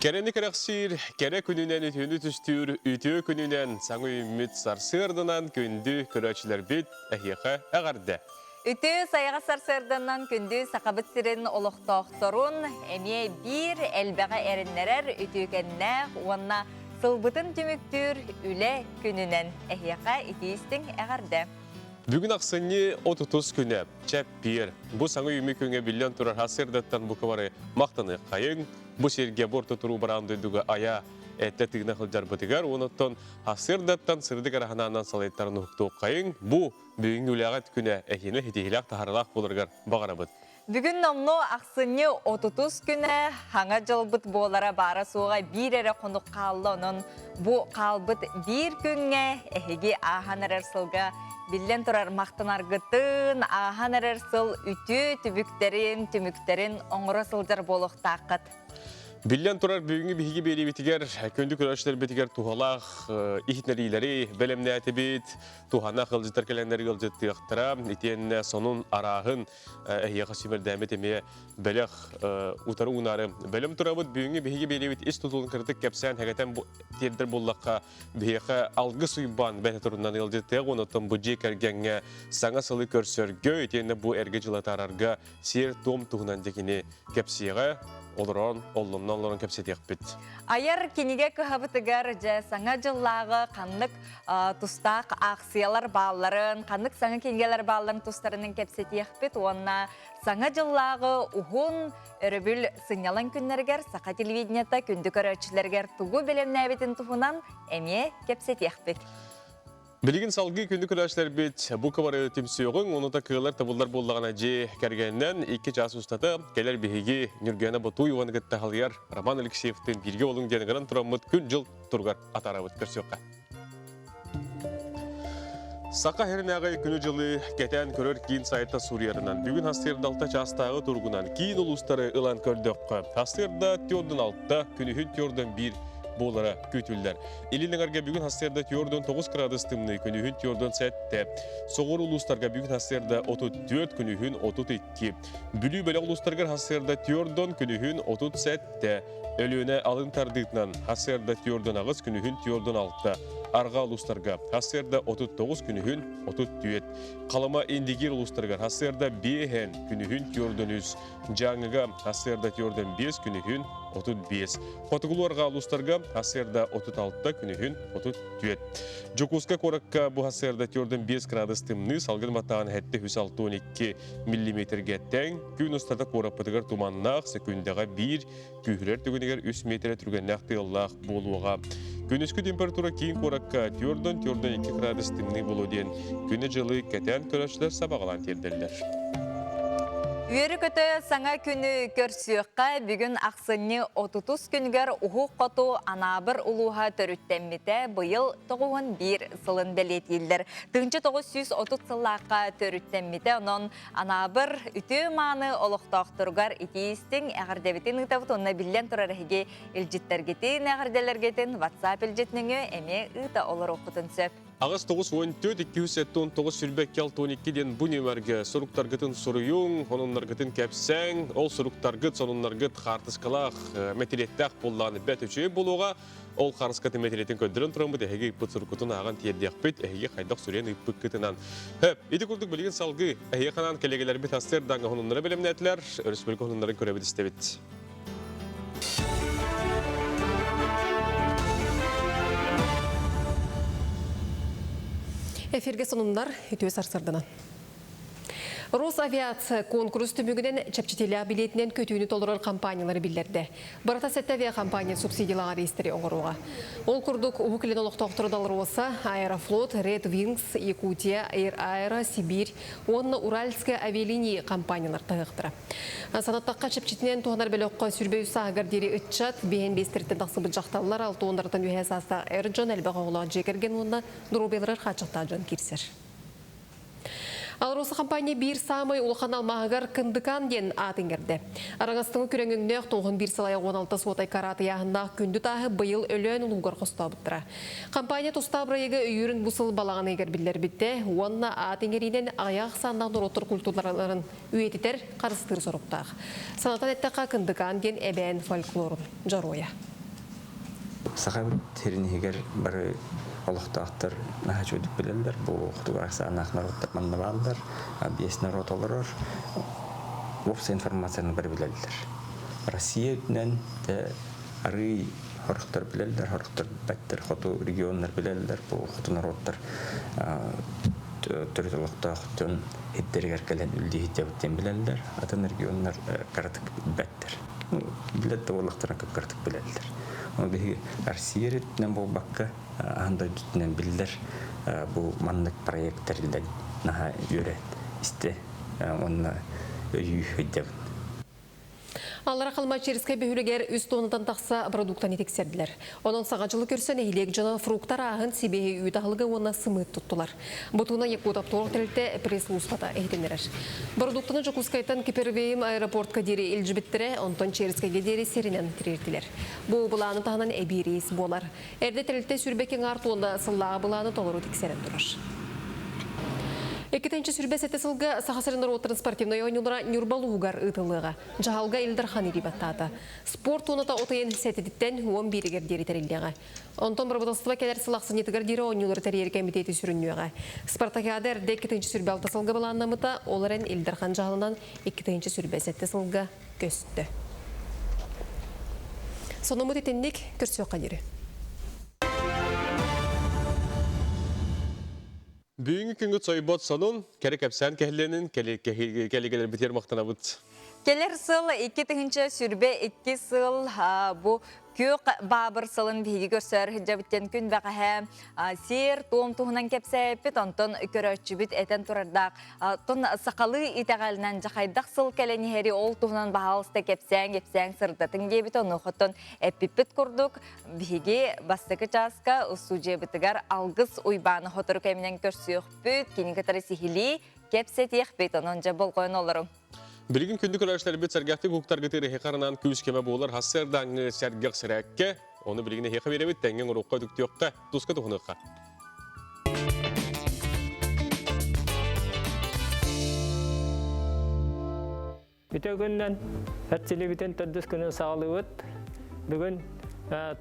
Керені керексир, кере күнінен ütünü түстүр, үтө күнінен саңы үміт сарсырдынан күнді көрәчілер бет әхеқа әғарды. Үтө сайға сарсырдынан күнді сақабыт сирен олықтоқторун, әме бір әлбәға әрінлерер үтөкенне онна сылбытын түміктүр үлі күнінен әхеқа итейістің әғарды. Бүгін ақсыны 30 күні чәп бір. Бұ саңы үмі күнге білен тұрар хасырдаттан бұқывары мақтаны қайын. Бұ серге борты тұру барандыдығы ая әтті тігіні қылжар бұтығар. Оныттан хасырдаттан сырдық арахананан салайттарын ұқты қайын. Бұ бүгін үләғат күні әкені хетегілік тахарылақ болырғар бағара бұд. Бүгін номну ақсыны 30 күні хаңа жылбыт болара бары суға бір әрі қонық қалды оның. Бұ қалбыт бір күнге әхеге ахан әрсілға білен тұрар мақтанар ғытын, ахан әрсіл үті түміктерін оңыры сылдар болық тақыт. Білен тұрар бүгінгі бігі бері бетігер, көнді көрәшілер бетігер туғалақ, ихтнәрилері, бәлемне әті бет, туғана қылжыттар кәләндері қылжытты ұқтыра, етен сонын арағын әйеға сөмір дәмет әме бәліқ ұтары ұнары. Бәлем тұрабыд бүгінгі бігі бері бет іс тұтылын кірдік кәпсән әгәтен тердір боллаққа бігі алғы сұйбан бәті тұрынан қылжытты, оныттың бұджи кәргенге саңа сылы көрсөргө, етені бұ әрге жылатарарға сер том тұғынан декіне кәпсеға олымнан кәпсетек бет. Айар кенеге көхабытыгар жа саңа жыллағы қанлық тұстақ ақсиялар балларын, қанлық саңа кенгелер балларын тұстарының кәпсетек бет. Онна саңа жыллағы ұғын өрібіл сыңялан күннергер, сақа телевиденията күнді көрәтшілергер тұғы білемні әбетін тұғынан әме кәпсетек бет. Білген салғы күнді күләшілер бет бұл кабары өтімсеуғын, оны да кығылар табылдар болдағына же кәргеннен 2 час ұстаты келер бігеге нүргені бұту юғаны күтті қалғар Роман Алексеевтің бірге олың денігірін тұрамыд күн жыл тұрғар атарабыд көрсеуққа. Сақа херінәғай күні жылы кәтән көрір кейін сайта Суриярынан. Бүгін хастырда 6 частағы тұрғынан кейін ұлыстары ұлан көрдіққа. Хастырда тёрдың 6-та, күнігін тёрдың 1 болара көтілдер. Илініңерге бүгін хастырда тёрдың 9 градус тымны, күнігін тёрдың 7-те. Соғыр ұлыстарға бүгін хастырда 34, күнігін 32. Бүлі бәлі ұлыстарға хастырда тёрдың күнігін 37-те. Өліөне алын тардығынан хастырда тёрдың ағыз, күнігін тёрдың 6-та. Арға ұлыстарға хастырда 39, күнігін 34. Қалама индигер ұлыстарға хастырда 5, күнігін тёрдың 100. Жаңыға хастырда тёрдың 5, күнігін 35. Қотығылуарға ұлыстарға хастырда 36, күнігін 34. Жокуска қораққа бұл хастырда тёрдың 5 градус тымны, салғын матағын әтті 112 мм-ге тәң, күн ұстарда қораппытығар туманнақ, секундаға 1, күйірер түгінігер 3 метрі түргеннақ тыйлақ болуға. Күніскі температура кейін қораққа тёрдың 2 градус тымны болу ден, күні жылы кәтән көрәшілер сабағалан терділдер. Үйері көті саңа күні көрсіққа бүгін ақсыны 30 күнгер ұғық қоту анабыр ұлуға төріттенметі бұйыл 91 сылын бәлетелдер. Түнчі 930 сыллаққа төріттенметі онын анабыр үті маны олықтақтырғар итейістің әғірдебетін ұтабыт онына білден тұрар әге үлжіттергетін әғірделергетін WhatsApp үлжетніңі әме ұта олар оқытын сөп. Ағыз 9-14-279 сүрбек кел 12-ден бұ немерге сұруқтарғытын сұруың, онынларғытын кәпсәң, ол сұруқтарғыт, сонынларғыт қартысқалақ, мәтелеттәқ болағаны бәт өчей болуға, ол қарысқаты мәтелеттен көндірін тұрамыд, әйге ұппыт сұруқытын аған тиердек бет, әйге қайдақ сүрен ұппыт күтінан. Еті күрдік білген салғы, әйге қанан кәлегелер бет астырданға онынлары бәлемнәтілер, өріспілгі онынларын көребет істебет. Эфирге сонундар үтөс арсырдынан. Росавиация конкурс түмігінен чәпчетелі билетінен көтүйіні толырар компаниялары білдерді. Барата сәтті авиакомпания субсидиялаға рейстері оңыруға. Ол күрдік ұғықылен олық тоқтырдалыр оса Аэрофлот, Red Wings, Якутия, Air Aero, Сибирь, онны Уральская авиалинии компаниялар тағықтыры. Санаттаққа чәпчетінен туғанар бәлі оққа сүрбей ұсағығар дері үтчат, бейін бестерттен тақсыбыт жақталылар, алты оңдардан үйәс аста Эрджон әлбәға оғылаған жекерген онына дұру белірір қачықта жан керсер. Алросы компания bir самый улахан алмағығар кындыкан ден атыңерді. Араңастыңы күреңіңнеқ тоғын бір салая 16 сотай караты яғыннақ күнді тағы бұйыл өлен ұлғар қоста бұттыра. Компания тұстабырайығы үйірін бұсыл балаған егер білдер бітті, онына атыңерінен аяқ саннақ нұротыр культураларын үйетітер қарыстыр сұрықтақ. Санатан әттіқа кындыкан ден әбән фольклорын жароя. Сақабы терінігер бары олықтақтыр наға жөдіп білелдер. Бұл құтығарақса анақ народтар манна балдар, бес народ олырыр. Опса информацияны бір білелдер. Россия үтінен ары хорықтар білелдер, хорықтар бәттер, құты регионлар білелдер. Бұл құты народтар түріт олықта құтын хеттерігер кәлен үлді хеттебіттен білелдер. Атын регионлар қаратық бәттер. Білетті олықтарына көп қаратық білелдер. Россия үтінен бұл баққа анда дүтінен білдер бұл манлық проекттарылдан наға үйрет істе онына өйі өйдебін. Аллара қалма черескай бөхілігер үз тонытан тақса продуктаны тексерділер. Оның сағачылы көрсен әйлек жана фруктар ағын себеге үйдағылығы оны сымыт тұттылар. Бұтуына екудап тоғық тәрілті пресс-лұспата әйтенерер. Продуктыны Жокускайтан Кипервейм аэропортқа дері елжібіттірі, онтон черескайге дері серінен тірертілер. Бұл бұланы тағынан әбей рейс болар. Әрді тәрілті сүрбекен артуында сыллағы бұланы толыру тексерен тұрар. Екетінші сүрбәс әтесілгі сақасырыныр отырын спортивной ойнылыра Нюрбалуғар ұтылыға. Жағалға Илдархан ерибаттады. Спорт оныта отайын сәтедіттен 11 гердері тәрелдеға. Онтон бұрбытылсыва кәлер сылақсын етігір дері ойнылыр тәрері комитеті сүрінуіға. Спартакиады әрді екетінші сүрбә алтасылғы баланнамыта оларын Илдархан жағалынан екетінші сүрбәс әтесілгі көсті. Сонымыт етіндік көрсі оқа дері. Бүгінгі күнгі цойбот сонун керек әпсән кәхіленін кәлегелер бітер мақтана бұд. Келер сыл 2-тігінші сүрбе 2 сыл бұ көк бабыр сылын бейгі көрсөр жабыттен күн бәғі сер туым туғынан кепсәйіппет, онтон көрөтчі бүт әтен тұрардақ. Тон сақалы итәғалынан жақайдақ сыл кәленігері ол туғынан бағалысты кепсәң сырдатын кебіт, оны ұқыттон әппіппет күрдік. Бейге бастықы жасқа ұсу жебітігер алғыз ұйбаны ғотыр кәмінен көрсүйік бүт, кені кітары сихили кепсәтек бүт, оның жабыл қойын олырым. Білген күнді көрәшілер бет сәргәфті көктар кетері хеқарынан күз кеме болар хассердаңы сәргәқ сірәкке, оны білгіне хеқа беребет тәңген ұрыққа дүктіоққа, тұсқа тұғыныққа. Бүті күннен әртселі бітен түрдіс күнін сағалы өт. Бүгін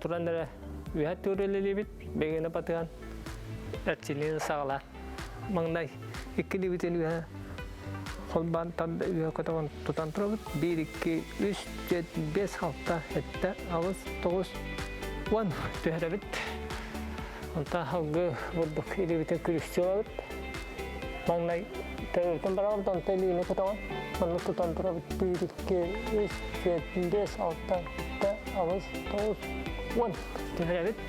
тұрандары үйәт төрелі бит, бәгені батыған әртселіні сағала. Маңдай, екілі бітен үйәт. Қолбан таңда үйе көтіған тұтан тұрабыд. 1, 2, 3, 7, 5, 6, 7, 9, 10 түйәрі біт. Онта халғы бұрдық елі бітен күрісті олабыд. Маңнай тәуіртен барабыд, онта еліне көтіған. Маңнай тұтан тұрабыд. 1, 2, 3, 7, 5, 6, 7, 9, 10 түйәрі біт.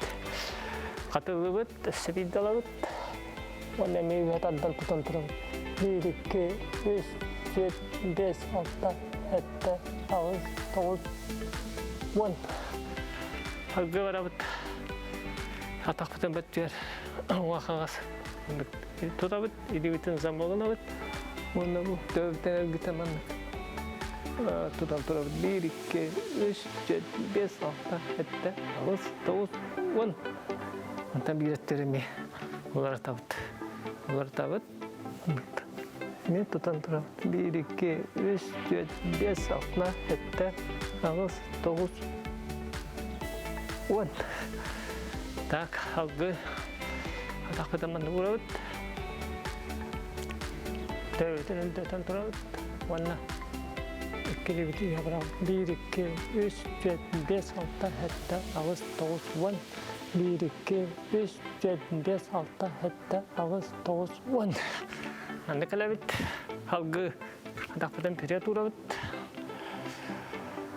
Қатылы бұд, сәбейді алабыд. Онда мей үйе таңдан тұтан тұрабыд. 1, 2, 3, 4, 5, 6, 7, 9, 10. Halgı var abit. Atak biten bettiler. Uğaqağız. Tut abit. İdi biten zambolun abit. Onda bu dövbiten ergiten mandık. Tutan tur abit. 1, 2, 3, 4, 5, 6, 7, 9, 10. Ondan bir ettirimi. Ular tabit. Ular tabit. Ne tutan taraf 1, 2, 3, 4, 5, 6, 7, 9, 10. Tak, halgı. Tak beteman urat. Tevten tutan taraf. Wanna. İkili biti yapar. 1, 2, 3, 4, 5, 6, 7, 9, 10. 1, 2, 3, 4, 5, 6, 7, 9, 10. Anda kalabit, halgı, adak padan periya turabit.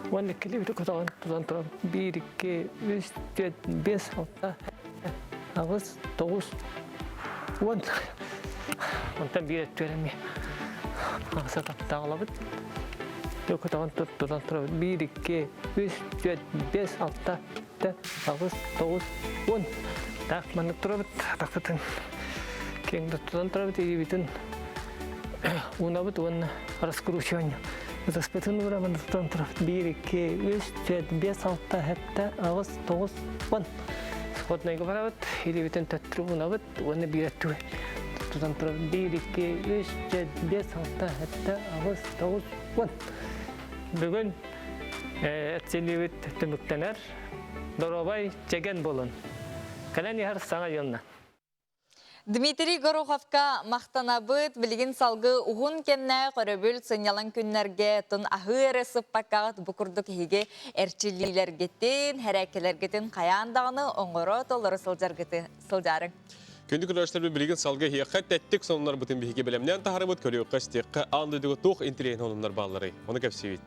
Wan kili bitu kotaan tutan turab. 1, 2, 3, 4, 5, 6, 9, 10. Ondan bir ettiremi. Asa tapta alabit. Yok kotaan tutan turab. 1, 2, 3, 4, 5, 6, 9, 10. Tak manuk turabit, adak padan. Keng tutan turabit ini bitun. унабыт он раскручивание. Заспетен урамын тутан тұрып. 1, 2, 3, 4, 5, 6, 7, 8, 9, 10. Скотнайга барабыт, или битен төттіріп унабыт, оны биреттуе. Тутан тұрып. 1, 2, 3, 4, 5, 6, 7, 8, 9, 10. Бүгін әтселебет түміктенер. Доробай чеген болын. Кәлән яғыр саңа елна. Дмитрий Гороховка мақтанабыт білген салғы уғын кемнә көрөбіл сынялан күннерге тын ахыры сыппакағыт бұқырдық хеге әрчілілергеттен, әрәкелергеттен қаяндағыны оңғыры толыры сылжарың. Күнді күрәштер білген салғы хеққа тәттік сонынлар бұтын бігі білімнен тағары бұт көрі өққа стеққа андыдығы тоқ интерейін онынлар балары. Оны көпсейді.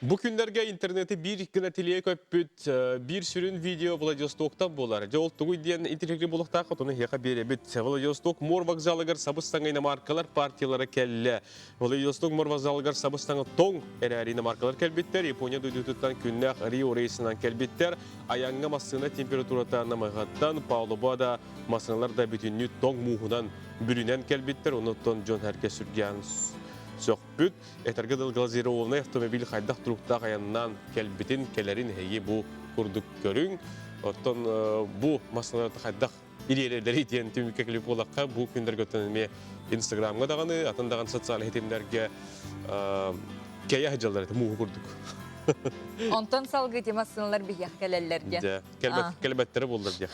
Bu günlerge interneti bir kinetiliye köpüt, bir sürün video Vladivostok'tan bolar. Joltuğu diyen interegli buluqta qatını heqa berebit. Vladivostok mor vokzalıgar sabıstangayna markalar partiyalara kelle. Vladivostok mor vokzalıgar sabıstangı toң erəriyna markalar kelbitler. Japonya duyduğuttan künnaq Rio reisinden kelbitler. Ayanga masına temperaturatlarına mağattan Paulubada masınalar da bütünlü toң muğunan bürünen kelbitler. Onuttan John herkes sürgen sökbüt, eterge dalgalazirowolna avtomobil haydaq turukta qayannan kelbitin kelerin heye bu kurduk görün. Otton bu masnalarda haydaq ilerileri diyen tümükke klip olaqqa bu gündür götönme Instagramga dağını, atındağın sosyal hetimlerge kaya hıcalar muğu kurduk. Ondan salgı temasınlar bir yakkelellerge. Kelbetleri buldur diye.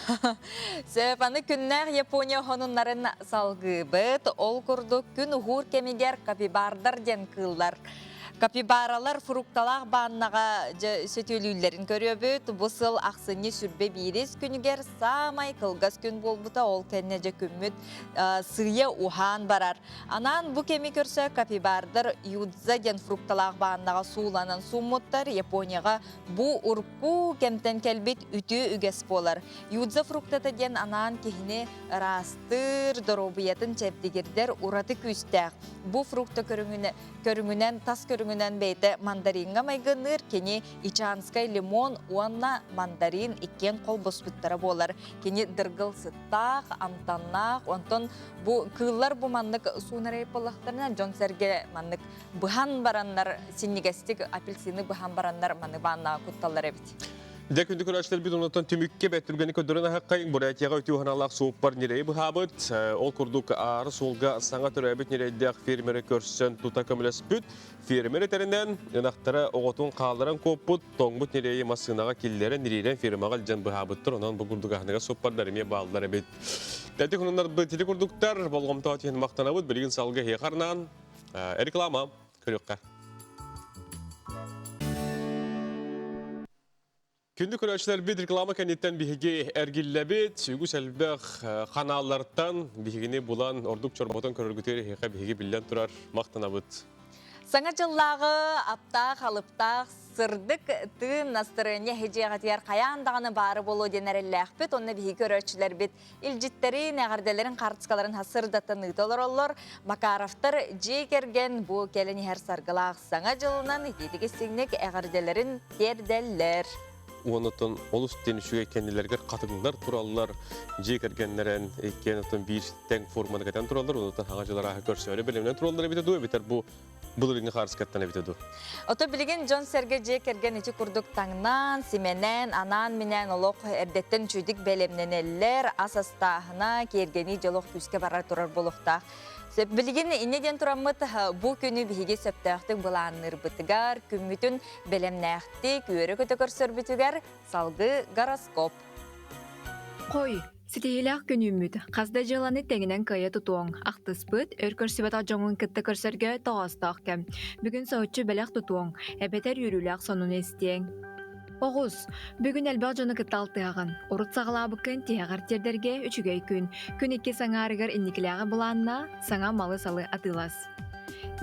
Sefanı günler Japonya honunların salgı bıt, ol kurduk gün uğur kemiger kapibardar den kıllar. Kapibaralar fruktalaq bağınağa sötülülerin görüyor büt, bu sıl aksını sürbe biriz günüger samay kılgaz gün bolbuta ol kendince kümmüt sığıya uhan barar. Anan bu kemi körse kapibardar yudza den fruktalaq bağınağa suulanan summuttar Japoniyaga bu urku kemten kelbit ütü üges bolar. Yudza fruktata den anan kihini rastır dorobiyatın çepdigirder uratı küstaq. Bu frukta körüngünen tas körüngünen beyte mandaringa maygınır keni içanskay limon uanna mandarin ikken kol bospüttara bolar. Keni dırgıl sıttaq, amtannaq, onton bu kıllar bu manlık sunar yapılaqlarına John Serge manlık bıhan baranlar sinnigestik apelsini bıhan baranlar manlık bağına kuttallar evet. Dökündü kuraçlar bir ondan tümükke betürgeni ködürüne haqqayın buraya tiyaga ötüğün Allah soğupar nereye bu habıt. Ol kurduk ağrı solga sana törəbit nereydiyak firmere körsen tuta kömüles büt. Firmere terinden ınaktara oğutun qaldıran koput toңbut nereye masınağa killere nereyden firmağa can bu habıttır. Ondan bu kurduk ağrıga soğupar darimiye bağlılar evet. Dәтік онынlar bütili kurduktar bolğam taatiyen maqtanabıt bilgin salgı heqarnan. Reklama körüqqar. Kündü kurajlar bir reklama kendinden bihige ergillebet, sügü selbek kanallardan bihigini bulan orduk çorbotan körürgüteri heqa bihige billen turar maqtanabıt. Sana jıllağı aptaq, alıptaq, sırdık tığın настроение heceğatiyar qayandağını barı bolu denerellek bit, onna bihi köröçüler bit. İlcitleri, neğardelerin, qartskaların hasırdatan ıtalar olur. Makaraftar jekergen bu keleni her sargılaq sana jılынан yedigi signek eğardelerin terdeller. Onutun olus denişüge kendilerger katınlar turallar, jekergenleren ekkenatın bir tenk formanı geten turallar, onutun hağacılara görsöyle bilimden turallara bite duya biter bu bulurunu qarskattan bite du. Oto bilgin John Serge jekergen içi kurduk tangnan, simenen, anan minen olok erdetten çüydük belemneneller, asastahına kergeni jolok küske barar turar boluqtaq. Bilgin ineden turamıt bu günü bihige septaqtık bulanır bıtıgar, kümmütün belemnaqtık, üyörü kötü körsör bütügar, salgı goroskop. Қой, сетейлақ күнүмүт, қазда жыланы теңінен кая тұтуың. Ақтыспыт, өркөрсібет ажоңын кітті көрсерге тоғастақ кәм. Бүгін соғытчы бәләқ тұтуың, әбетер үріләқ сонын естең. Оғыз, бүгін әлбәқ жоны кітталтығын. Ұрыт сағылабықын тияғар тердерге үчігей күн. Күн екке саңа арығар инникіліға бұланына саңа малы салы атылас.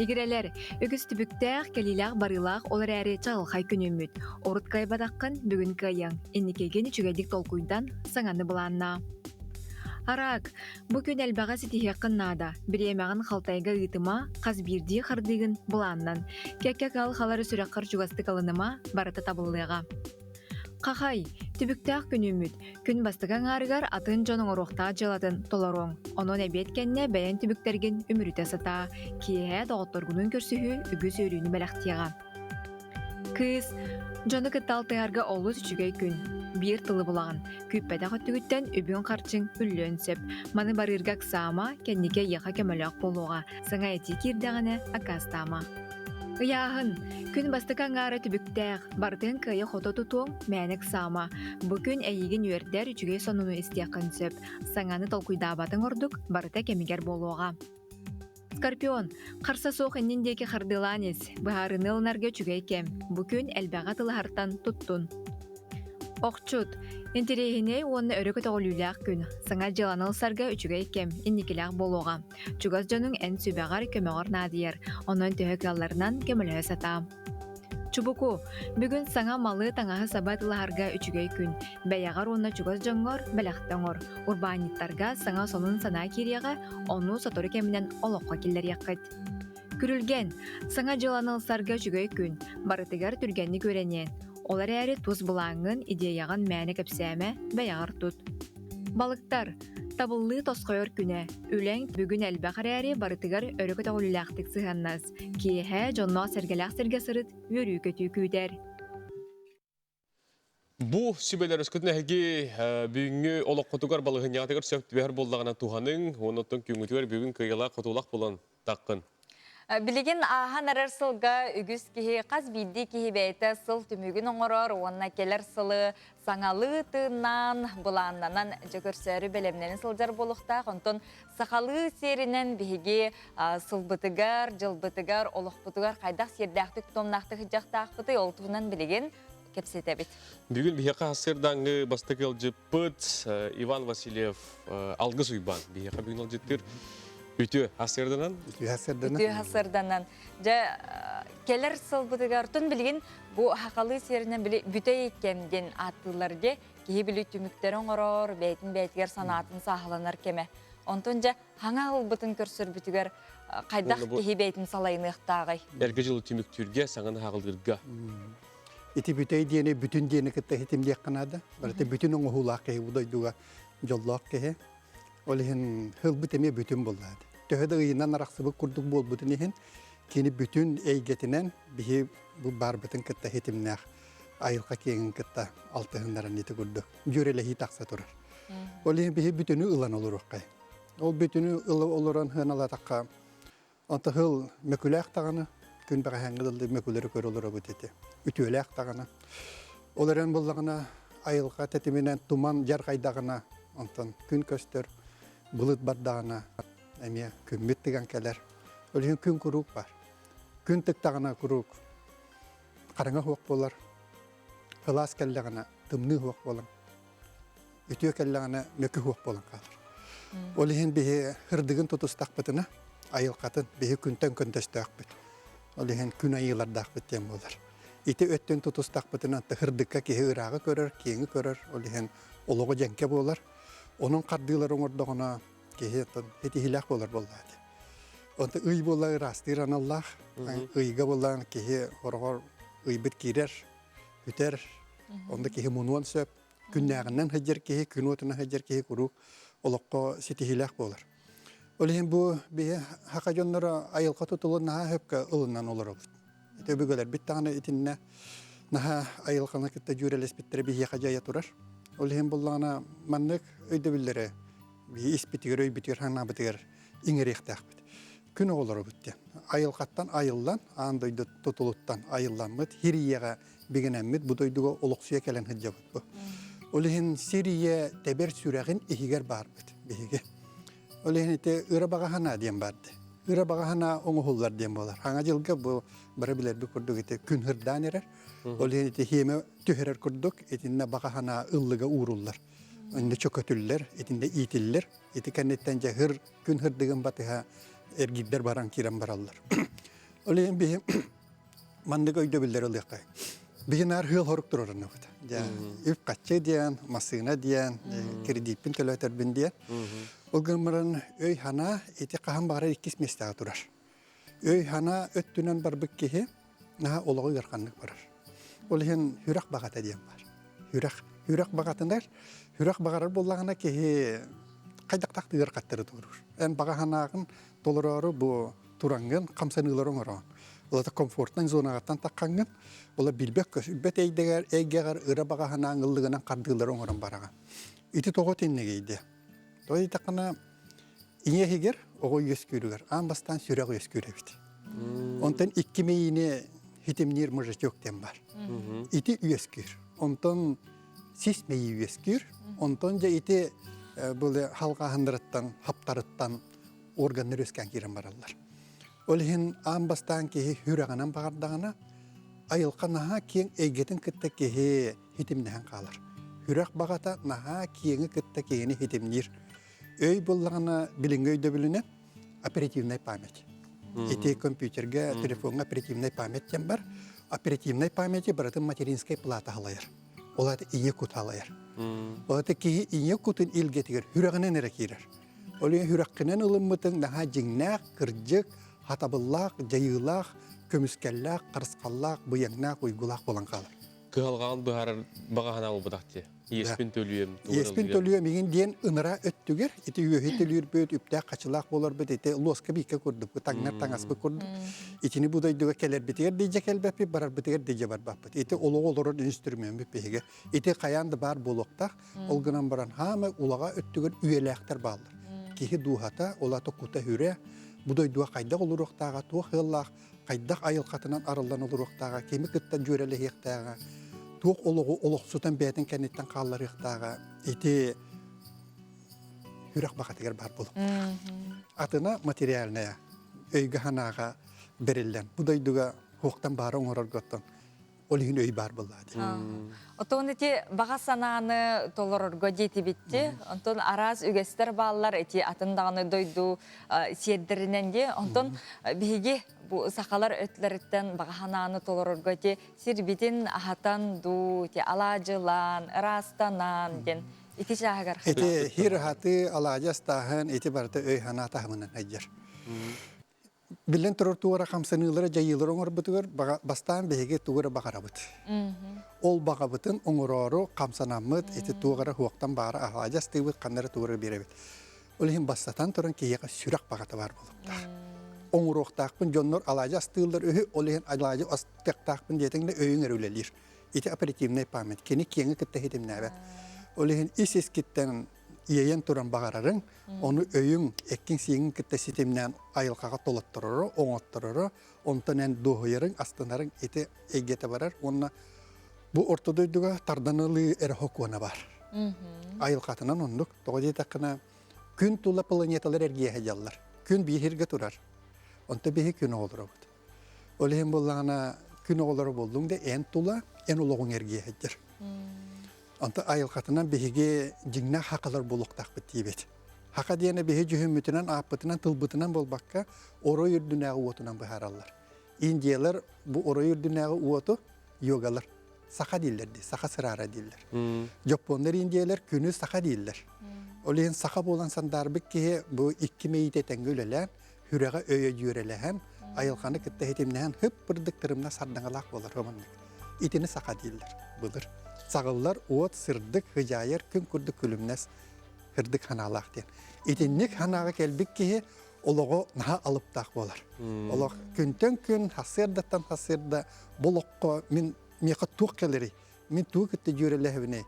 Игерелер, үгіз түбіктәқ, кәлиләқ, барылақ, олар әрі чағылқай күнүмүт. Орыт кайбадаққын бүгін кайың, инникеген үчігедік толкуйдан саңаны бұланына. Арак, бүгін әлбәға сетихеқін нада, біремәғын қалтайға ұйтыма, қазбирді қырдығын бұланнан. Кәккәк ал қалары сүрәққар жүгасты қалыныма барыта табылыға. Қақай, түбіктәқ күнүмүт, күн бастыған арыгар атын жоның орухта жылатын толороң. Онон әбеткенне бәйін түбіктерген үміріте сыта, кие доғытторгунун көрсүхү үгіз өрүүнү бәләқтияға. Кыз, жоны кытталтыярга олус үчүгей күн. Бир тылы булаған, күппәдә хөттүгіттен үбін қарчың үллөн сөп. Маны барыргак саама, кәннике яқа кәмәләк болуға, саңа әти кирдәғіне акастама. Яһын, күн бастыкан ары түбүктәк, бардын кайы хото тутуң, мәнік сама. Бүкін әйеген үйердер үчүгей сонуну истияқын сөп. Саңаны толкуйдабатын ордук, барыта кемигер болуға. Скорпион, қарса соқ әннендекі қардыланес, бұхарыны ылнарга үчүгей кем. Бүкін әлбәға тылы туттун. Оқчут, интерейіне оны өрөкөт оғылулақ күн. Саңа жыланыл сарга үчүгей кем, инникілақ болуға. Чугаз жонун ән сүбәғар көмеғар надиер, онын төхөк ялларынан көмілі сата. Чубуку, бүгін саңа малы таңағы сабатыларга үчүгей күн. Бәяғар оны чугаз жоңғар бәләқтаңыр. Урбаниттарға саңа сонун сана кирияға, оны саторы кемінен олыққа келдер яқыт. Күрілген, саңа жыланыл сарга үчүгей күн, барытыгар түргенні көренен. Олар әрі туз бұлаңын идеяған мәні көпсәмі бәяғар тұт. Балықтар, табылы тосқойыр күні. Үләң бүгін әлбәқар әрі барытығар өрікөт оғылылақтық сығанназ. Кейхә жонна сәргеләқ сәрге сырыт өрі көті күйдер. Бу сүбелер өскөтіне әге бүгінгі олық қотуғар балығын яғатығар сөптібәр болдағына туғаның, оныттың күңітігер бүгін күйела қотулақ болан таққын. Билеген ахан арар сылга үгіз кихи қаз бидді кихи бәйті сыл түмігін оңырар, онына келер сылы саңалы тыңнан, бұланнанан жүгірсәрі бәлемнен сылдар болуқта, қонтын сақалы серінен бігі сылбытыгар, жылбытыгар, олықбытыгар қайдақ сердәқтік томнақтық жақтақ бұты олтуынан билеген кепсете бит. Бүгін бейеқа асырдаңғы бастықыл жыппыт Иван Васильев алғыз ұйбан. Бейеқа бүгін ол жыттыр. Үті асырданан? Үті асырданан. Келер сылбытыгар тұн білген бұл хақалы серінен бүті еккемден аттыларге кейі білі түміктерін ғырор, бәйтін-бәйтігер санатын сағыланар кеме. Онтын жа хаңа ғылбытын көрсір бүтігер қайдақ кейі бәйтін салайын ұқтағай. Әргі жылы түміктірге саңаны хағылдырға. Ити бүтэй дейіне бүтін дейіне кітті хетімдек қанады. Барыты бүтін оңғылақ кейі бұдайдуға жоллақ кейі. Олығын хыл бүтеме бүтін болады. Төхеді ұйынан арақсыбы күрдік бол бүтін ехін, кені бүтін әйгетінен бігі бұл бар бүтін кітті хетімнәқ айылға кеңін кітті алтығындарын еті күрді. Жүрелі хит ақса тұрар. Олығын бігі бүтіні ұлан olur оққай. Ол бүтіні ұлы олыран хын алатаққа. Онты хыл мөкілі ақтағаны, күн бәға хәңгілді мөкілері көр олыра бүтеті. Үтөлі ақтағаны. Оларын болағына айылға тәтіменен туман жар қайдағына, онтан күн көстер, бұлыт бардағына, әме күммет деген кәлер. Олеген күн күрук бар. Күн тықтағына күрук. Қарыңа хуақ болар. Қылас кәлләғына тымны хуақ болың. Үтіе кәлләғына мөкі хуақ болың қалыр. Олеген бейі хырдығын тұтыстақ бітіні, айыл қатын бейі күнтен күнтестақ біт. Олеген күн айылардақ біттен болар. Ити өттен тұтыстақ бітіні хырдыққа кейі ұрағы көрір, кейіңі көрір. Олеген олығы жәнке болар. Оның қардығылар оңырдығына кейі хетихилақ болар болады. Онты үй болар растыран Аллах, үйге болар кейі орғыр үйбіт кейрер, үтер, онда кейі мұнуан сөп, күннәғінен хәджер кейі, күн отына хәджер кейі күрук, олыққа сетихилақ болар. Олеген бұл бейі хақа жонлары айылға тұтылы наға хөпкі ұлынан олар олар. Өбігілер біттағаны етінне наға айылғаны кітті жүрелес біттері бейі қажая тұрар. Олеген болағына маннық өйді білдері испитігер, өйбітігер, хаңна бітігер еңіректәқ біт. Күн олары бітті. Айылғаттан айылдан, андойды тұтылыттан айылдан бұд, хирияға бігінен мұд, бұдойдыға олықсуя кәлін хыджа бұд бұ. Олеген Сирия тәбер сүрәғін ехігер бар бұд, бейге. Олеген еті ұра бағахана дем барды. Ұра бағахана оңғылар дем болар. Хаңа жылға бұл бары білерді күрдік еті күн хырдан ерер. Олеген еті хеме төхерер күрдік, етінне бағахана ұллыға ұрулар. Önde çok ötüller, etinde itiller. Eti kennetten hır, gün hırdıgın batıha ergidler baran kiran barallar. Öyle bir mandık öyle biller oluyor kay. Bir nar hıl horuk durur ne kadar. Ya üf kaççı diyen, masına diyen, kredipin kilometre bin diyen. O günlerin öy hana eti kaham bara ikis mesleğe durar. Öy hana öttünen barbık kihi, naha oluğu yarkanlık barar. Öyle hürak bağata diyen var. Хүрәк бағатындар, хүрәк бағарар боллағына кеге қайдақтақ дығыр қаттыры тұрыр. Ән бағаханағын толырары бұл турангын қамсаныларын ұран. Олата комфортнан зонағаттан таққанғын, ола билбек көсүлбет әйгегер ұра бағаханағын ұлығынан қардығыларын ұран бараға. Ити тоғы теннегейді. Тоғы таққана инегегер оғы өскөрігер, ан бастан сүрәғы өскөребіді. Онтан 2 мейіне хитимнер мұжы жоқтен бар. Ити өскөр. Онтан 6 мейі өскөр. Онтан жа ити бұл халға хандырыттан, хаптарыттан органнар өскен керен баралар. Олхин ан бастан кеге хүрағанан бағардағана айылқа наға кен әйгетін кітті кеге хитимнен қалар. Хүрәк бағата наға кеңі кітті кегені хитимнер. Өй болағана білін өйді білінен оперативный память. Эти компьютерге, телефонға оперативный память бар. Оперативный памяти баратын материнская плата халайыр. Олады ие кут халайыр. Олады кеге ие кутын илгетігер, хүрағынан әрекерер. Олы хүрәққінен ұлыммытын наға жеңнақ, кірджік, хатабыллақ, жайылақ, көміскәллақ, қарысқаллақ, бұяңнақ, ұйгулақ болан қалыр. Кыалган бағахана ол бұдақты. Еспен төлуем. Еспен төлуем еген ден ыныра өттігер, еті үйе төлуер бөт, үптәк қачылақ болар бөт, еті лоска бейке көрдіп, таңнар таңас бі көрдіп. Етіні бұдайдыға кәлер бітігер дейже кәлбәпі, барар бітігер дейже бар баппыт. Еті олығы олырын инструмент біппеге. Еті қаянды бар болуқтақ, олғынан баран хамы олаға өттігер үйеләқтер балыр. Кехи дуғата, олаты құта хүрі, бұдайдыға қайдақ олырықтаға, туық ғыллақ, қайдақ айыл қатынан арылдан олырықтаға, кемі күттен жөрелі хектаға, туық олығы олықсутан бәтін кәнеттен қалылар ықтаға, еті хүрәк бақатығар бар болу. Атына материалная, өйгі ханаға берілден. Бұдайдыға хоқтан бары оңырар готтан, олығын өй бар болады. Отон эти баға сананы толорорго дети битти. Онтон араз үгестер баллар эти атындағаны дойду сердеринен де. Онтон биге бу сақалар өтлеріттен баға сананы толорорго те сирбитин ахатан ду, те алажылан, растанан ден. Ити жағығар. Эти хир хаты алажастахын, эти барты өй хана тахымынан әйдер. Билен тұрыр туғыра қамсанылары жайылыр оңыр бұтығыр, бастан бәйге туғыра бағара бұт. Ол баға бұтын оңырары қамсанамыд, еті туғыра хуақтан бағара ағалажас түйбіт қандары туғыра беребет. Олығын бастатан тұрын кейеға сүрақ бағаты бар болыпта. Оңыр оқтақпын жонлар алажас түйілдер өйі, олығын алажы астықтақпын детіңді өйін әрулелер. Еті оперативный память, кені кеңі күтті хетім нәбәт. Олығын ис кіттен иен туран бағарарын, оны өйін әккен сейін кітті сетемнен айылқаға толаттырыры, оңаттырыры, онтанен доғыйырын, астынарын еті әйгеті барар. Онына бұл ортодойдыға тарданылы әрхокуана бар. Айылқатынан ондық, тоғы жетақына күн тула планеталар әргеге жаллар. Күн бейхерге тұрар. Онта бейхе күн олыры бұд. Олығын болағына күн олыры болдың да ән тула, ән олығын әргеге жар. Anta ayıl katından behige jingna hakalar buluqtaq bitibet. Haka diyene behe cühümmütünen, apıtınan, tılbıtınan bol bakka oro yurdünağı uotunan baharallar. İndiyalar bu oro yurdünağı uotu yogalar. Saka dillerdi, saka sırara diller. Japonlar indiyalar günü saka diller. Oleyin saka bolan sandarbık ki bu 2 meyite tengülelen, hürağa öye jürelehen, ayılkanı kıtta hetimlehen hıp bırdık tırımna sardangalak bolar romanlık. İtini saka diller, bulur. Sağıllar oğut sırdık hıcayır kün kurduk külümnes hırdık hanalaq den. İtinlik hanağı kelbik ki oluğu naha alıp dağ bolar. Oluğ küntön kün hasırdattan hasırda buluqqa min miqa tuq keleri. Min tuq kitti jürelehvine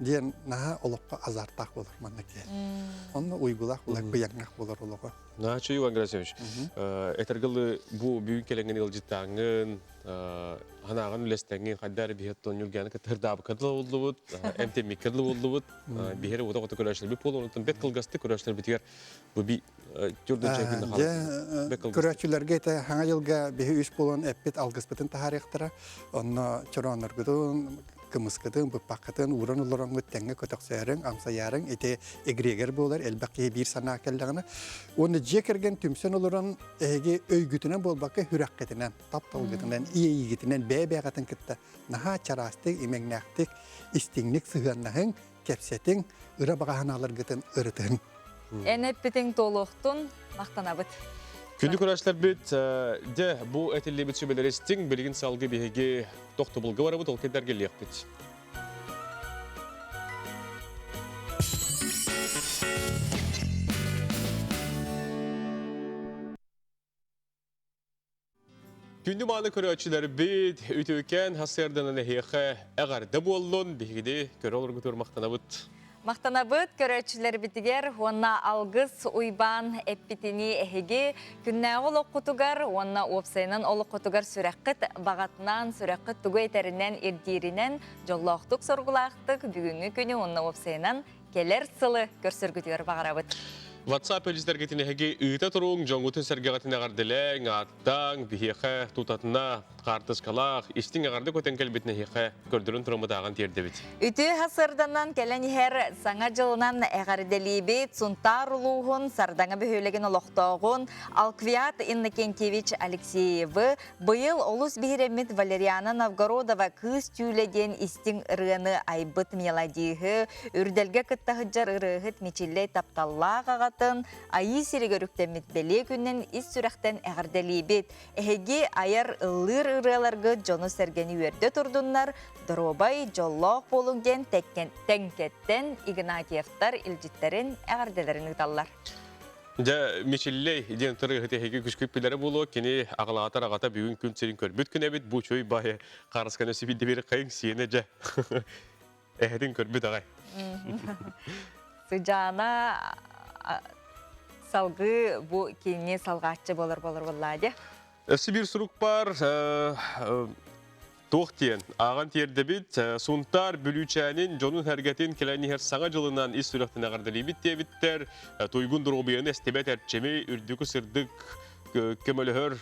diyen naha oluqqa azartaq bolar manna ki. Onunla uygulaq olaq bıyaqnaq bolar oluğu. Naçı Ivan Gerasimovich, etergılı bu büyük kelengin yılcıttağın, hanağın ülestengin kaddar bihetton yülgeni hırdabı kırlı oldu bud, emtemi kırlı oldu bud, biheri oda oda körüşler bir polo unutun, bet kılgastı körüşler bitiyor. Bu bir Jordan çempiyonu halı. Körüşçülerge ete hana yılga bihi 3 polon epet algıspıtın tarihtere, onu çoranlar gudun, kımıskıdın, bıpakıdın, uğran uluran güttenge kötökseyarın, amsayarın, ete egreger bolar, elbaki bir sana akelleğine. Onu jekergen tümsen oluran ege öygütünen bol bakı hürakketinden, taptalgıtından, iyi gitinen, bebeğatın kıtta, naha çarastık, imegnaktık, istinglik sığanlahın, kepsetin, ıra bağahanalar gıtın, ırıtın. En heppitin toluqtun, maqtanabıt. Kündük uğraşlar bit, de bu etilli bit sübeleri isting, bilgin salgı bihege doktu bulgu var bu tolkedler geliyek bit. Күнді маны көрөчілер бейд, үтөкен хасырдынан әхеқі әғарды болын, бейгіде көрі олар күтір мақтана бұд. Мақтана бұд көрөчілер бітігер, онна алғыз уйбан әппетіні әхеге күннәғы олық құтығар, онна опсайынан олық құтығар сүрәққіт бағатынан, сүрәққіт түгі етерінен, ердерінен жоллақтық сорғылақтық бүгінгі күні онна опсайынан келер сылы көрсіргітігер бағара бұд. WhatsApp әліздер кетіне әге үйті тұруң, жоңғытын сәргеғатын әғарділәң, аттаң, бейхе, тұтатына, қартысқалақ, істің әғарды көтен кәлбетіне хеқе көрдірін тұрымыдаған терді бет. Үті хасырданан кәлән хер саңа жылынан әғарділейбет, сұнтар ұлуғын, сардаңа бөхөлеген олықтауғын, Алквиат Иннокентьевич Алексеевы, бұйыл олыс бейремет Валериана Новгородова күз түйледен істің ұрыны айбыт меладиғы, үрдәлге күттағыджар ұрығыт мечелей тапталлаға айы сирегөрүктемит беле күннен ис сүрәхтен әгәрдәлейбет. Әһеге айар ылыр ыраларгы жону сәргені өрді тұрдынлар, дұробай жоллақ болуңген тәңкеттен Игнатьевтар илжиттерін әгәрдәлерін ұталар. Мечеллей ден тұры әхеге күшкіп білері болу, кені ағылағатар ағата бүгін күн серін көрбіт күн әбет, бұ чөй бағы қарысқан өсі білді бері қайың сиені жа. Әхедің көрбіт ағай. Сұжана салғы бұ кейіне салғатшы болыр-болады. Өсі бір сұруқ бар, тоқтен, аған терді біт, сұнтар бүлічәнін жонын әргетін келәні әр саңа жылынан ес сүріқтін ағардылы біттер, тойгун дұрғыбияны әстебет әртшеме үрдікі сырдық көмілігір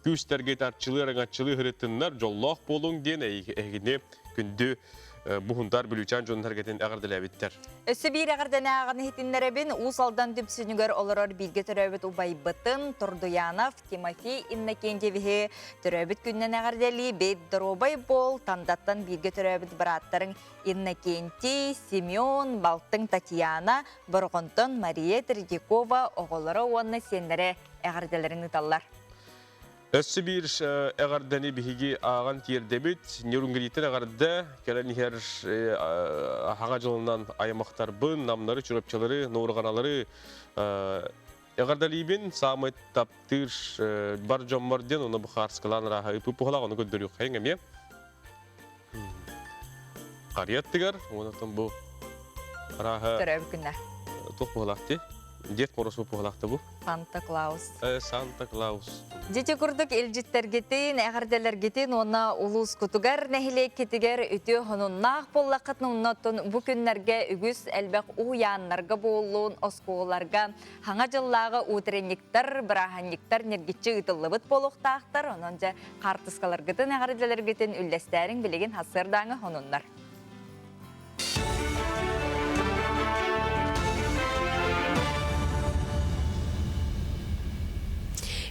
күстәрге тартшылы, аңатшылы ғырыттынлар жоллақ болуң ден әйгіне күнді бұхындар бүлічән жонын әргетін ағардылы біттер. Өсі бір ағардан ағаны хетінлеребін ұсалдан дүпсінігер оларар білге түрәбіт ұбайбытын Турдуянов, Тимофей Иннокентьеве түрәбіт күннен ағардәлі бет дұробай бол, тандаттан білге түрәбіт біраттарын Иннокентий, Семен, Балтың Татьяна, Бұрғынтын Мария Тредикова оғылары онны сенлері ағардәлерін ұталар. Өссі бір әғарданы бігі аған тиердебіт, нерунгелеттен әғарды, кәләнігер ағаға жылынан аймақтар бұн, намнары, чүріпчілері, норғаналары әғардалейбен самайт таптыр бар жоммарден, оны бұқарсқылан раға үпі бұғылақ, оны көндірі қайын әме. Қарияттығар, онықтан бұл раға тоқ бұғылақты. Дет моросу бұғылақты бұл? Санта-Клаус. Санта-Клаус. Дети күрдік елжіттергетін, әғарделергетін, оны ұлыс күтігер нәхілек кетігер үті ғыныннақ боллақытын ұннаттын бұл күнлерге үгіз әлбәқ ұяңларға болуын осқуыларға хаңа жыллағы ұтыреніктер, біраханниктер нергетші ұтылыбыт болуқтақтар, онынша қартысқаларғытын әғарделергетін үлләстәрін білеген хасырдаңы ғынынлар.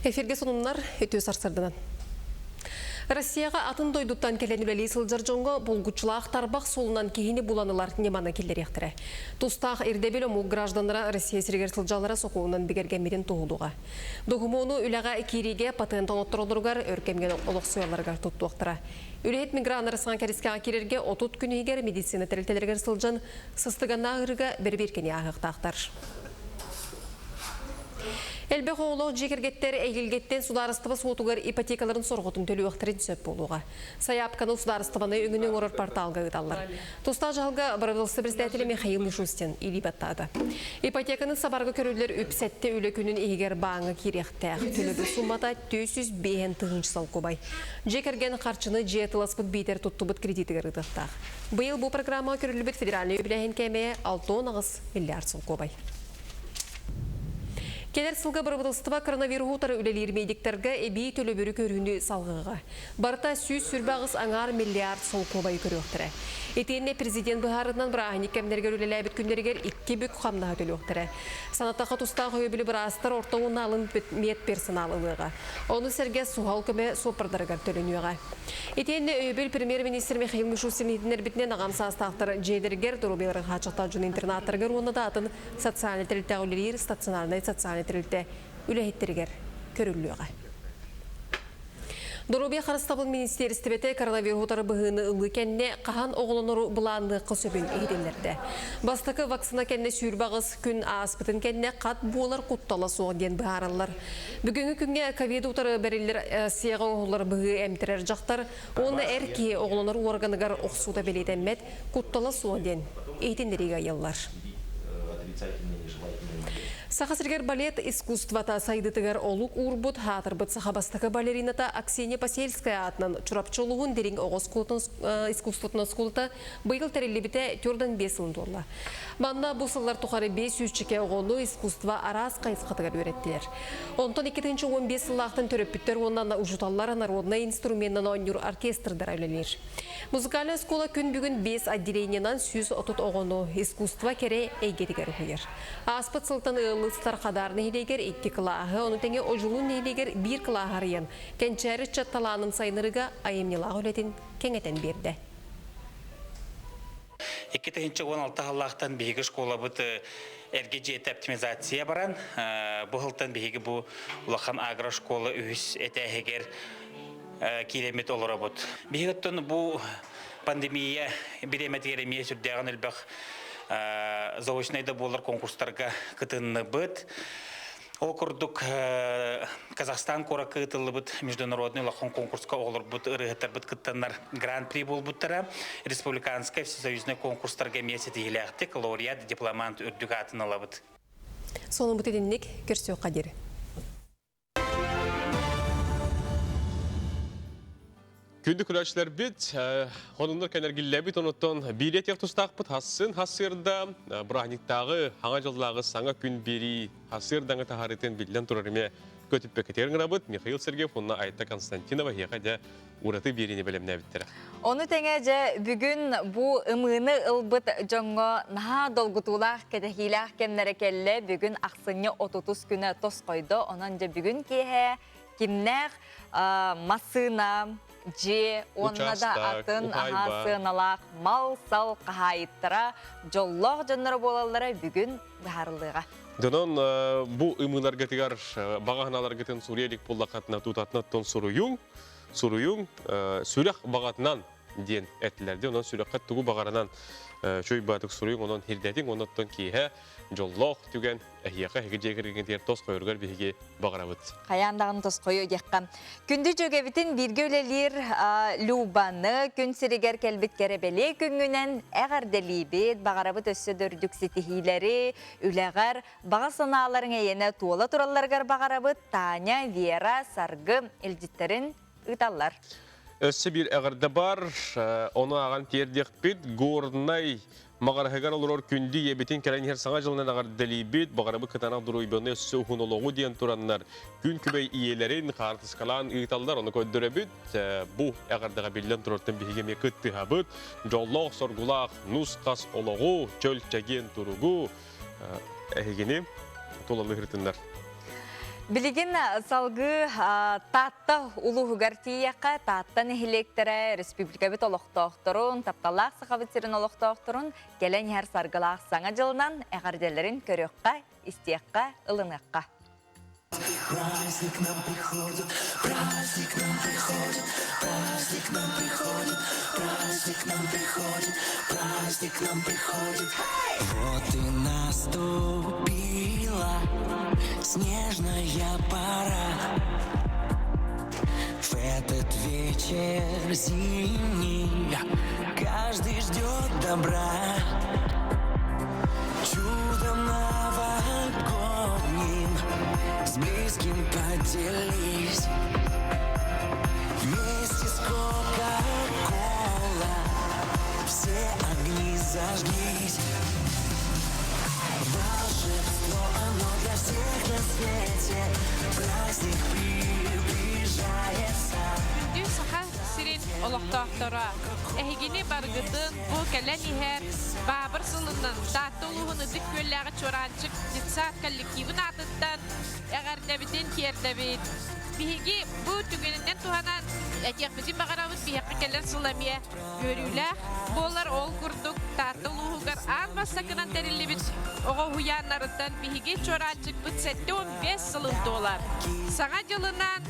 Эфирге сонунлар өтө сарсырдынан. Россияға атын дойдуттан келен үләлі сылжар жоңғы болгучылақ тарбақ солынан кейіні буланылар неманы келдер ектірі. Тустақ ирдебел ому гражданлара Россия сіргер сылжалара соқуынан бігергенмеден туғылуға. Доғымуыны үләға кириге патентон оттырылдырғар өркемген олық сұяларғар тұттуақтыра. Үләйт мигран арасынан кәріскеға керерге отут күнігер медицина тәрілтелергер сылжан сыстығанна ғырға бір-біркені ағықтақтар. Әлбек оғылы жекергеттер әйгілгеттен сударыстыбы соғытуғар ипотекаларын сорғытын төлі өқтірін сөп болуға. Саяпқаныл сударыстыбаны өңінің орыр порталға ғыдалар. Туста жалға Барабылсы президентілі Михаил Мишустин илибаттады. Ипотеканы сабарға көрілер өпсәтті өлі күнін егер бағыңы керектәқ. Төлігі суммата 400 тығыншы сал көбай. Жекерген қарчыны жетіласпыт бейтер тұттыбыт кредиті ғырдықтақ. Бұйыл бұл программа көрілібіт федеральный өбіләйін кәмее 6 миллиард сал көбай. Келер сылға бұрыбыдылстыва коронавирусутары үлелер медиктерге әбей төлі бүрі көріні салғыға. Барта сүйіз сүрбағыз аңар миллиард сол көбай көріқтірі. Етенне президент бұхарынан бірағыны кәмдерге үлелі әбіт күндерігер 2 бүк қамнаға төлі өқтірі. Санаттаға тұстағы өбілі бір астыр ортауын алын мет персоналылыға. Оны сәрге суғал көмі сопырдарығар төлінуға. Етенне өбіл премьер-министр Михаил Мишустин етінер бітінен ағамса астақтыр жейдергер дұрубелері қачықта жүн интернаттырғыр оны да атын социальный тәрілтәғілер стационарный социальный тірілді үләйттергер көрілуға. Доробия Харыстабыл министерстебете коронавирустары бұғыны ұлы кәнне қахан оғылыныру бұланды қысөбін егеделерді. Бастықы вакцина кәнне сүйірбағыз күн аспытын кәнне қат болар құттала соғын бұғаралар. Бүгінгі күнге ковид ұтары бәрелер сияға оғылар бұғы әмтірер жақтар, оны әрке оғылыныру органығар оқсуда белетенмет құттала соғын егеделерге айалар. Сахасыргер балет искусствата сайдытыгар олук урбут хатырбыт сахабастакы балерината Аксения Посельская атынан чурапчылуғын дерин оғыз искусствотына скулыта бұйыл тәрелебіте түрден 5 сылын долла. Манна бұсылар тұқары 500 чеке оғылу искусства арас қайсқатыгар өреттілер. Онтан 2-15 сыллақтын төрөппіттер оннан ұжуталлар народный инструментнан ойныр оркестрдар өлелер. Музыкальный скула күн бүгін 5 отделениянан 100 отут оғыну искусства кере әйгедігер құйыр. Аспыт сылтан ылыстар қадарны хилегер 2 кылағы, оны тәңе ожулун хилегер 1 кылағарыян. Кәнчәрі чатталанын сайнырыға айымнелағы өлетін кәңетен берді. 2016 халлақтан бейгі школа бұты әрге жеті оптимизация баран. Бұғылтан бейгі бұл ұлақан агрошкола үйіс әтәхегер керемет олыра бұд. Бейгіттен бұл пандемия біремет еремей сүрдіғын үлбәқ заочнайда болар конкурстарға кытынны бұд. Ол күрдік Казахстан қора кытылы бұд международный лахон конкурсқа олар бұд ұрығытар бұд кыттанар гран-при бол бұдтара. Республиканская всесоюзный конкурстарға месет еліғтік лауреат дипломант үрдігі атын ала бұд. Соның бұд едіннік көрсеу қадері. Күнді күрәшілер бет, онынлар кәнергілі бет, оныттан бейрет ертұстақ бұд, хасырда бұрағниктағы аңа жылдағы саңа күн бері хасырдаңы тағаретін білден тұрарыме көтіп бәкетерін ғырабыд. Михаил Сергеев, онына Айта Константинова еқаде ұраты беріне біліміне біттірі. Оны тәңәже бүгін бұл ұмыны ұлбыт жоңғы наға долгутулақ кәдәхилақ кәмнәрекелі бүгін ақсыны 30 күні тос қойды. Онан же бүгін кейе кемнәқ масына, же, онына да атын сыналақ, мал сал қағайыттыра, жоллақ жонлары болалары бүгін бағарылыға. Донон бұл ұмыларға тегар бағағыналар кетен Суриялик боллақатына тұтатынаттон сұруюң, сүрек бағатынан ден әтілерді, онан сүрекқат тұғы бағарынан шөй батық сұруюң, онан хирдәтің, онаттан кейе жоллақ түген әйеқа әгіжегірген тер тос қойырғар бейге бағарабыд. Қаяндағын тос қойы еққа. Күнді жөгебітін бірге өлелер Любаны күн сірігер кәлбіт кәребеле күнгінен әғарделейбет, бағарабыд өсі дөрдік сетихилері, үләғар, баға саналарың әйені туала тураларғар бағарабыд, Таня, Вера, Саргы, Элдиттерін ұталар. Өсі бір әғарда бар, оны аған тердек бет, горнай мағархагар олар күнді ебетін кәрән хер саңа жылынан ағар дәлейбет, бағарабы кытанақ дұру ебені өсі ұхынолығы дейін тұраннар. Күн күбей иелерін қартысқалан ұйталдар, оны көддірі бет, бұл әғардаға белден тұрыртын бейгеме күтті ғабыт, жоллақ, соргулақ, нұсқас олығы, чөл чәген тұрығы, әйгені толалы ғыртындар. Білігін салғы татта ұлығығар тияққа таттан эхелектері республика бет олықтауқтырын, тапталақ сақабеттерін олықтауқтырын, келен әр сарғылақ саңа жылынан әғарделерін көріққа, істияққа, ылынаққа. Праздник нам приходит, праздник нам приходит, праздник нам приходит, праздник нам приходит, праздник нам приходит. Вот и наступила снежная пора. В этот вечер зимний каждый ждет добра. Чудом новогодним с близким поделись. Вместе с Кока-Кола все огни зажглись. Волшебство, оно для всех на свете. Праздник приближается. Сирин олоқтақтара. Әйгені барғытын бұл кәлән ихер бабыр сылынан даттылуғыны дік көлләғі чоранчық детсат коллективін атыттан әғардабітен кердабет. Бігі бұл түгенінен туғанан әтек бізін бағарамыз бейқі кәлән сыламия көріләқ. Болар ол күрдік даттылуғығар ан бассақынан тәрілі біт оғы хуянларыттан бігі чоранчық бұт 7-15 сылын долар. Саңа жылынан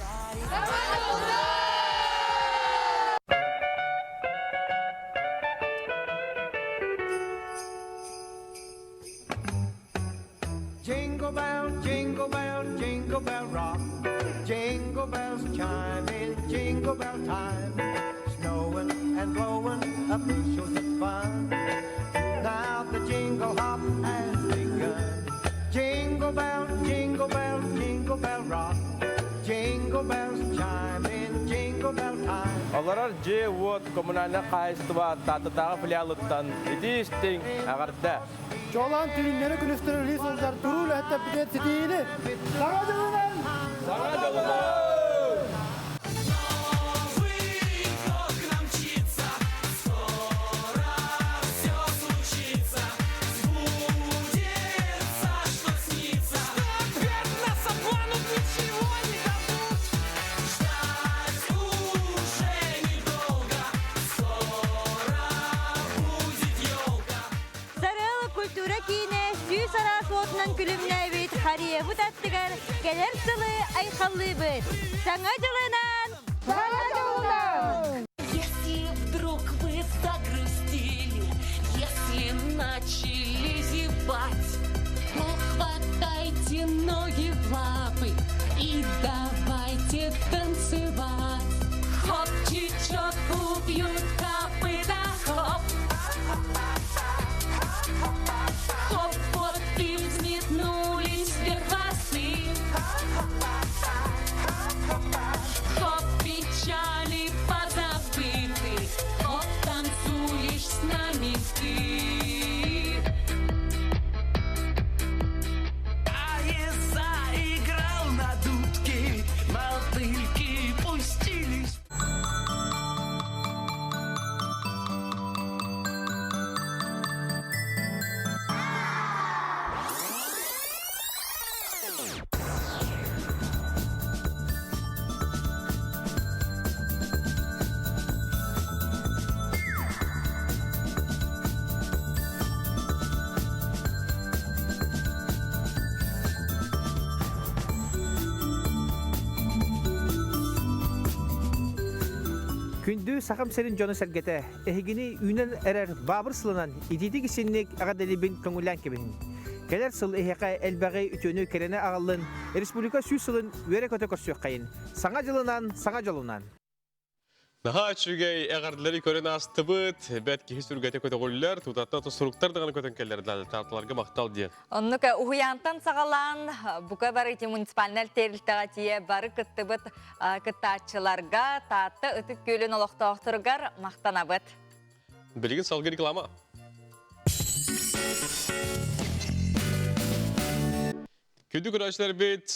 jingle bell rock. Jingle bells chime in jingle bell time. Snowing and blowing up bushels of fun. Now the jingle hop has begun. Jingle bell, jingle bell, jingle bell rock. Jingle bells chime in jingle bell time. Оларар же вот коммунальный кайсытыба татытағы филиалыттан итистің ағарда. Жолан түйіндері күністірілі солдар тұрулы әтті бітет сетейді. Саға жылынан! Саға жылынан! Күлімнәйбет, хария-бұт аттығар, кәлер сылы айқаллы бұд. Саңа жылынан! Саңа жылынан! Если вдруг вы загрустили, если начали зевать, то хватайте ноги в лапы и давайте танцевать. Хоп, чечет, убьют копыта, хоп. Хоп, вот и взметнулись вверх хвосты. Хоп, печали позабыты. Хоп, танцуешь с нами ты. Заиграл на дудке, мотыльки пустились. Күндү сақам сәрін жоны сәргеті, әхігіні үйнен әрәр бабыр сылынан идейді кесеннік ағаделебін көңілән кебін. Келер сыл әхеқа әлбәғай үтөні керене ағалын, республика сүй сылын өре көті көрсөк қайын. Саңа жылынан, саңа жолынан. Наха чүгей әғардылары көрін асты бұд, бәт кехі сүргәте көті қөлілер, тұтатта тұсыруқтар дағаны көтін келерді тартыларға мақтал ден. Оннука уһуянтан сагалан бука бары ити муниципальнер терилтага тие бары кыттыбыт кыттаачыларга таатты ытык көлін олоқтоқтыргар мақтанабыт. Білген салғы реклама. Күнді көрәшілер бет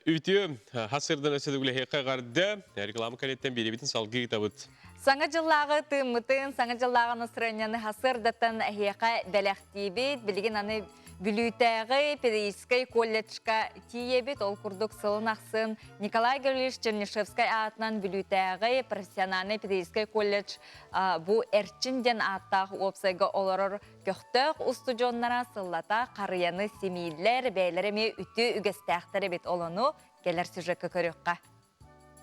үйті хасырдан өседі хеқа ғарды реклама кәлеттен бері бетін салғы етабыт. Саңа жыллағы тыммытын, саңа жыллағы настроенияны хасырдатын хеқа бәләқтейбет, білген аны Бүлүйтәғы педагогический колледжка тиебет ол курдук сылын ақсын Николай Гаврилович Чернышевский атынан Бүлүйтәғы профессиональный педагогический колледж бұ әрчінден аттағы опсайғы оларыр көқтөк устудионнара сыллата қарияны семейлер бәйлеріме үті үгістәқтері бет олыну келер сюжеткі көріққа.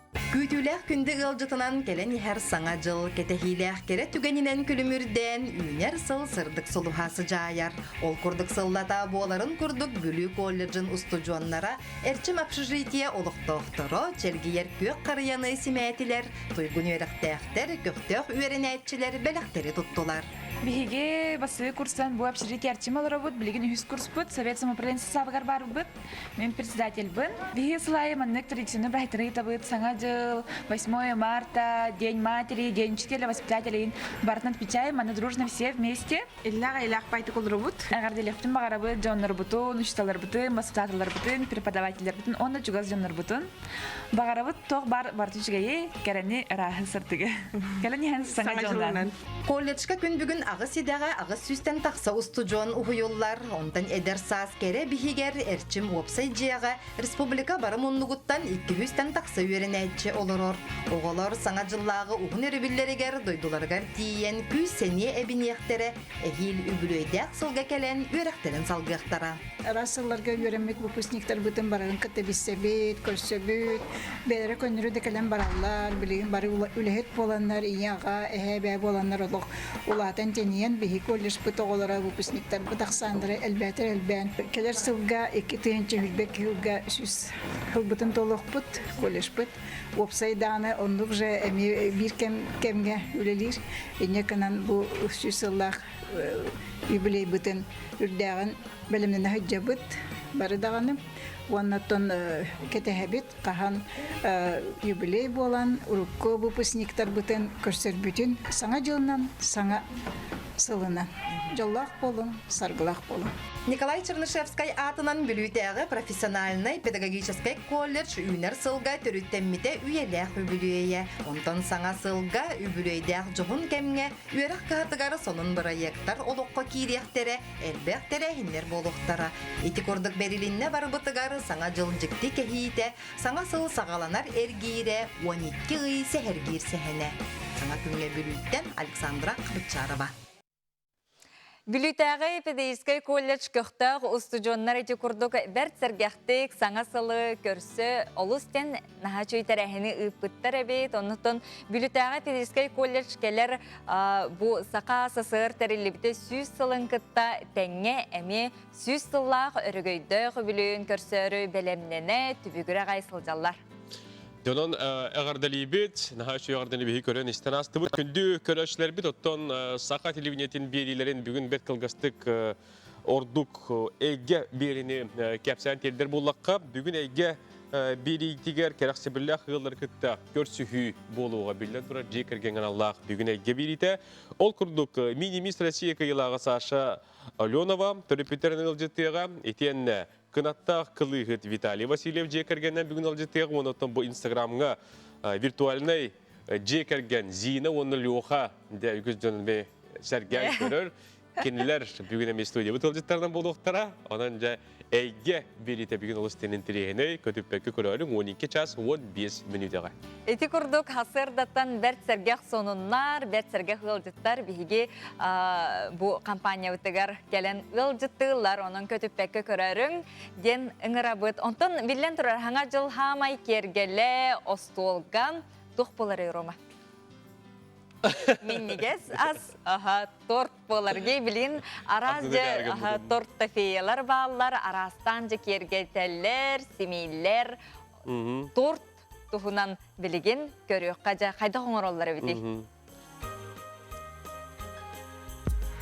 Күтүләх күнді ғылжытынан келен ехер саңа жыл, кетехиләх кере түгенінен күлімірден үйнер сыл сырдық сұлухасы жайар. Ол күрдік сыллата боларын күрдік бүлі колледжін устудионнара әрчім общежитие олықтоқтыры, чергейер көк қарияны семәтілер, тұйгын өріқтәқтер, көқтөк үйерінәйтчілер бәліқтері тұттылар. Биһиге басы курсан бу общежитие әрчім олары бұд, білген үйіз курс бұд, совет самоуправленцы сабығар бар бұд, мен председатель бұд. Биһиге сылайы маннық традиционы бәйтірі табыд, саңа жыл, 8 марта, День матери, День учителя, воспитателей. Бартнат отмечаем, мы дружно все вместе. Илляга пайту кулрубут. Агарделефтин багарабы, Джон Нарбутун, учитель Нарбутун, воспитатель Нарбутун, преподаватель Нарбутун, он на чугас Джон Нарбутун. Багарабы тох бар бартучгае, керени рахы сыртыгы. Керени ханс саңа жолдан. Колледжка күн бүгін ағыс идеға ағыс сүстен тақса устужон уйоллар, ондан эдер саас кере бихигер эрчим опсай жияға республика барым оннугуттан 200-тен тақса үйерінәйтші олырор. Оғалар саңа жыллағы уғын өрібілерігер дойдуларғар тиен күз сәне әбінеқтері әхил үбілөйдәк сылға кәлен өрәқтерін салғықтара. Расылларға үйерімет выпускниктер бұтын барарын кітті бісебет, көрсөбет, бәлері көнірі декелен баралар, білеген бары үләхет боланлар, ияға, әхәбә боланлар олық. Улатын Тениян биһи колледж быт оҕолора выпускниктар бытахсандыры элбэтер элбэн. Келер сылга 2-тыгынчы хүлбек хылга сүз хылбытын толуқпыт, колледж быт. Опсайданы оннук же эми бир кемге үлелир. Эне канан бу сүз сыллах юбилей бытын үрдәгын белемнен хаҗабыт бары даганы. Оннаттан кетехебит кахан юбилей болан урукко выпускниктар бытын көрсөрбүтүн саңа жылынан саңа сылынан. Жоллах болун, саргылах болун. Николай Чернышевский атынан бүлүйтәгы профессиональный педагогический колледж үйнер сылга төрүттеммите үйеләх үбүлүйе. Онтан саңа сылга үбүлүйдәк жугун кемге үйерак катыгары сонун проекттар олоққа кирияхтере, элбәхтере хиннер болуқтара. Этикордық берилинне барбытыгары саңа жылжыкты кехиите, саңа сыл сағаланар эргире 12 ый сәхергир сәхене. Саңа күнге бүлүйттен Александра Қыбытчарова. Бүлүйтәгы педагогический колледж көқтәг устужоннар эти курдук бәрт сәргәхтек саңа сылы көрсө олустен наха чөйтәрәһини ыппыттар эбит. Оннотон бүлүйтәгы педагогический колледж келер бу сака сысыр тәрилибите сүз сылын кытта тәңе эми сүз сыллах өрөгөйдө бүлүн көрсөрү белемнене түбүгүрә гайсылжаллар. Донон ағардалибет, нахашы ағардалибет көрен істен асты бұд. Күнді көрәшілер бит, оттон сақа телевинетін берилерін бүгін бет қылғастық ордук әйге беріні кәпсән телдер болаққа. Бүгін әйге берейтігер кәрәқсі бірләқ ғылдар күтті көрсіхүй болуға білден тұрар жекірген Аллах бүгін әйге берейті. Ол күрдік мини-мис Россия кайылаға Саша Аленова, төрепетерін ғылжеттіға, етен Кынаттақ қылығыт Виталий Васильев жекергеннен бүгін алжеттеғі, оныттан бұл инстаграмға виртуальный жекерген зина, оны леуға үгіз жөнінбе сәрген көрір. Кенілер бүгін әме студия бұт алжеттарынан болуқтара, онан жа әйге берейті бүгін олыстенін тірегіне көтіппәкі көрерің 12 час 15 минутыға. Эти курдук хасырдаттан бәрт сәргәқ сонуннар, бәрт сәргәқ ғылжыттар бігі бұ компания өттігер келен ғылжыттығылар, оның көтіппәкі көрерің ден ұңыра бұд. Онтын білен тұрар хаңа жыл хамай кергелі остолған тұқ болар ерома. Миннигес аз торт боларги билин аразжы торт тафеялар баллар арастан же кергетеллер, семейлер торт тухунан билигин көрөк кажа кайда хоңороллар бити.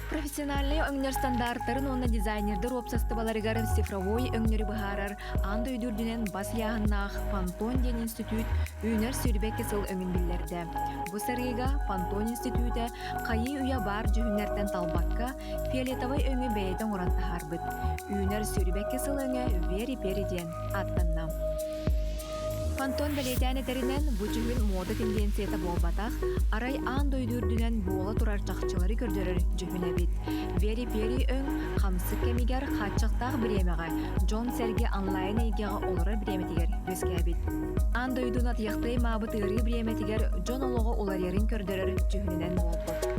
Профессиональный өңнөр стандарттарын онна дизайнердер опсастыбаларыгар цифровой өңнөрі бұхарар аңды өйдүрдінен бас яғыннақ Пантон ден институт үйнер сөрбек кесіл өңін білдерді. Бұ сарыға Пантон институты қайы үйа бар жүхінерден талбаққа фиолетовой өңі бәйден ұранты харбыт. Үйнер сөрбек кесіл өңі вери-пери ден аттаннам. Пантон бәлетәне тәрінен бұчығын мода тенденцията болбатақ, арай аң дойдүрдінен бола тұрар чақчылары көрдірір жүхіне бит. Вери-пери өң қамсы кемигер қатчақтақ біремеға, Джон Серге онлайн әйгеға олары біреметігер өске бит. Аң дойдуын атияқтай мабытыры біреметігер Джон олығы оларерін көрдірір жүхінен болбыт.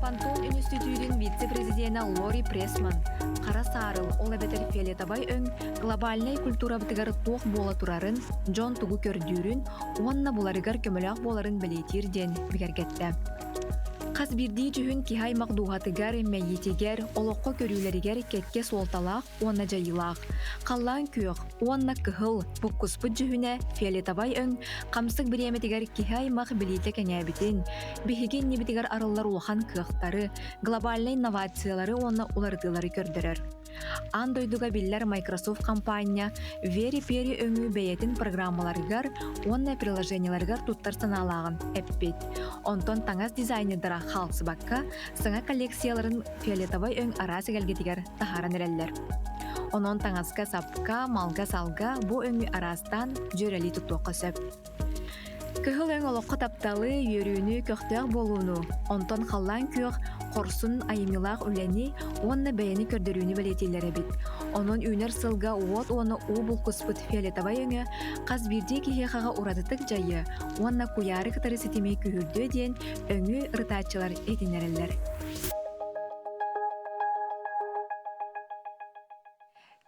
Пантон институтын вице-президенті Лори Пресман, Қара Сарыл, ол әбетер фиолетовой өң, глобальный культура бітігер тоқ бола тұрарын, Джон тугу көрдүрін, онна бұларығар көмілақ боларын білетирден бігергетті. Қас бірдей жүхін кихай мақдуғатыгар, мәйетегер, олыққа көрілерігер кетке солталақ, онна жайылақ. Қаллан көк, онна кығыл, бұққыспыт жүхіне фиолетовой өң, қамсық біреметегер кихай мақ білеті кәнәбітін, бігеген небетегер арылар олған кықтары, глобальный инновациялары онна улардылары көрдірір. Андойдуга биллер Microsoft компания вери-пери өңі бәйетін программаларыгар, онна приложенияларыгар туттар саналағын әппет. Онтон таңаз дизайнердара халсы баққа, саңа коллекцияларын фиолетовой өң арасы кәлгетігер тахаран әрәллер. Онон таңазға сапқа, малға салға бұ өңі арастан жөрәлі тұттуққа сөп. Көхіл өң олыққа тапталы, үйерүүні көқтеғ болуыну, онтон қаллан көк, қорсын айымилақ үләні, онна бәйіні көрдірүүні білетелері бит. Онын үйнер сылға уот оны убыл құспыт фиолетовой өңі, қаз бірде кехеқаға ұрадытық жайы, онна куяры кітары сетемей күйірді ден өңі ұртатчылар етінерелер.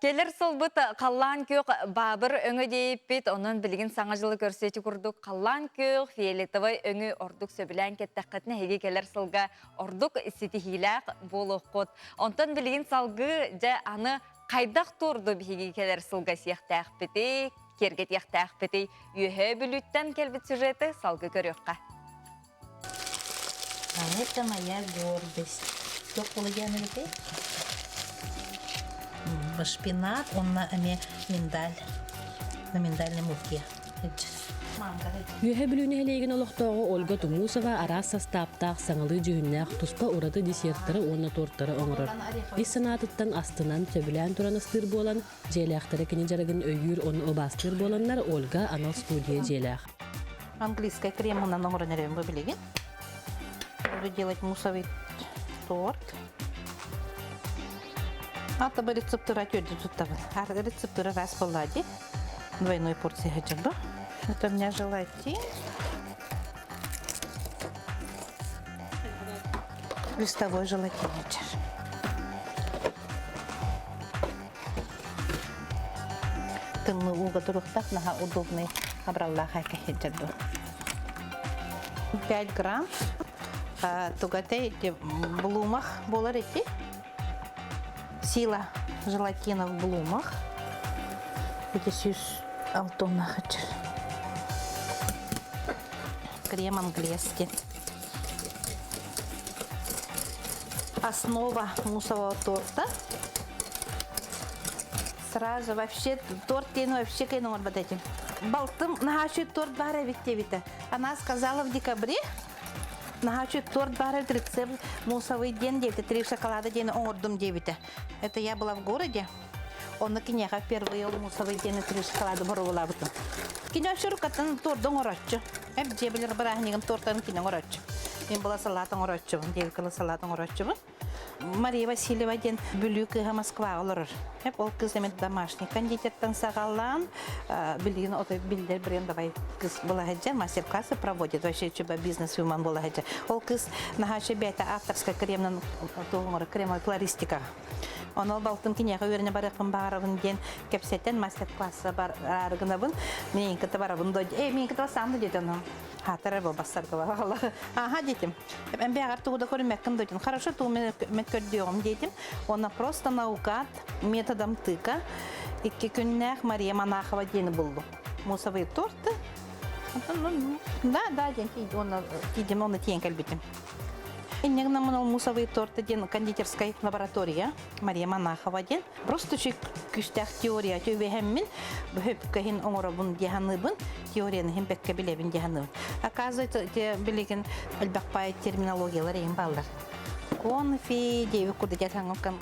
Келер солбыт қаллан көк бабыр өңі дейіппет, onun білген саңа жылы көрсеті күрдік қаллан көк фиолетовый өңі ордық сөбілән кеттаққытны хеге келер сылға ордық сетихиләқ болық қот. Онтан білген салғы жа аны қайдақ тұрды бігі келер сылға сияқтақ бітей, кергет яқтақ бітей, үйе бүліттен келбіт сюжеті салғы көріққа. Это моя гордость. Кто полуяны бітей? Шпинат, он на миндаль, на миндальной муке. Үйе бүлүүнү хелейген олохтоого Ольга Тумусова арас состаптаах саңалы жүһүннээх туспа ураты десерттары онна торттары оңорор. Ис санаатыттан астынан сөбүлээн туран ыстыр болан, желээхтары кини жарыгын өйүр оны обастыр боланнар Ольга анал студия желээх. Английская кремона номер нерем вы билеген. Буду делать мусовый торт. Это бы рецептура тёрди тут там. А рецептура раз полади. Двойной порции хочу. Это у меня желатин. Листовой желатин. Тымны уга турухтак нага удобный абраллаха кахеджаду. 5 грамм. Тугатей в блумах болар эти. Сила желатина в блумах. Это сюз алтона хочу. Крем английский. Основа мусового торта. Сразу вообще торт вообще кино вот этим. Балтым нахачу торт бара витте. Она сказала в декабре. Нахачу торт бара рецепт мусовый день 9, 3 шоколада день ордом 9. Это я была в городе. Он на кинеха первый мусовый день 3 шоколада боровала бутым. Кино широкотан торт донгорачу. Эп дебелер барахниган тортан кино горачу. Им была салат горачу, 9 кило салат горачу. Мария Васильева ден бүлүк Москва олор. Эп ол кыз эмет домашний кондитерлерден сагалан, билген ото билдер брендовый кыз была хаджа мастер-классы проводит. Вообще чуба бизнес-вумен была хаджа. Ол кыз нахача бета авторская кремнан тоңор кремовая флористика. Он ол балтым кинега өрне барыкын барыбын ден кепсеттен мастер-классы бар аргынабын. Мен кете барыбын дод. Мен кете самды деден. Хатары бо басарга. Ага детим. Мен бягар тууда көрмөккүн доден. Хорошо туу мен көрдүм детим. Она просто наугад методом тыка. 2 күннәк Мария Монахова дени булду. Мусовый торты. Да, ден оны тиен калбитим. Иннегна манал мусовый торты ден кондитерской лаборатория Мария Монахова ден. Просто чик күстәк теория төбәһәммин бөһөпкәһин оңорабын дияһаныбын теорияны һәм бәккә билебин дияһаныбын. Оказывается, те билеген албакпай терминологиялар ем балдар. Конфи, девик куда тянгам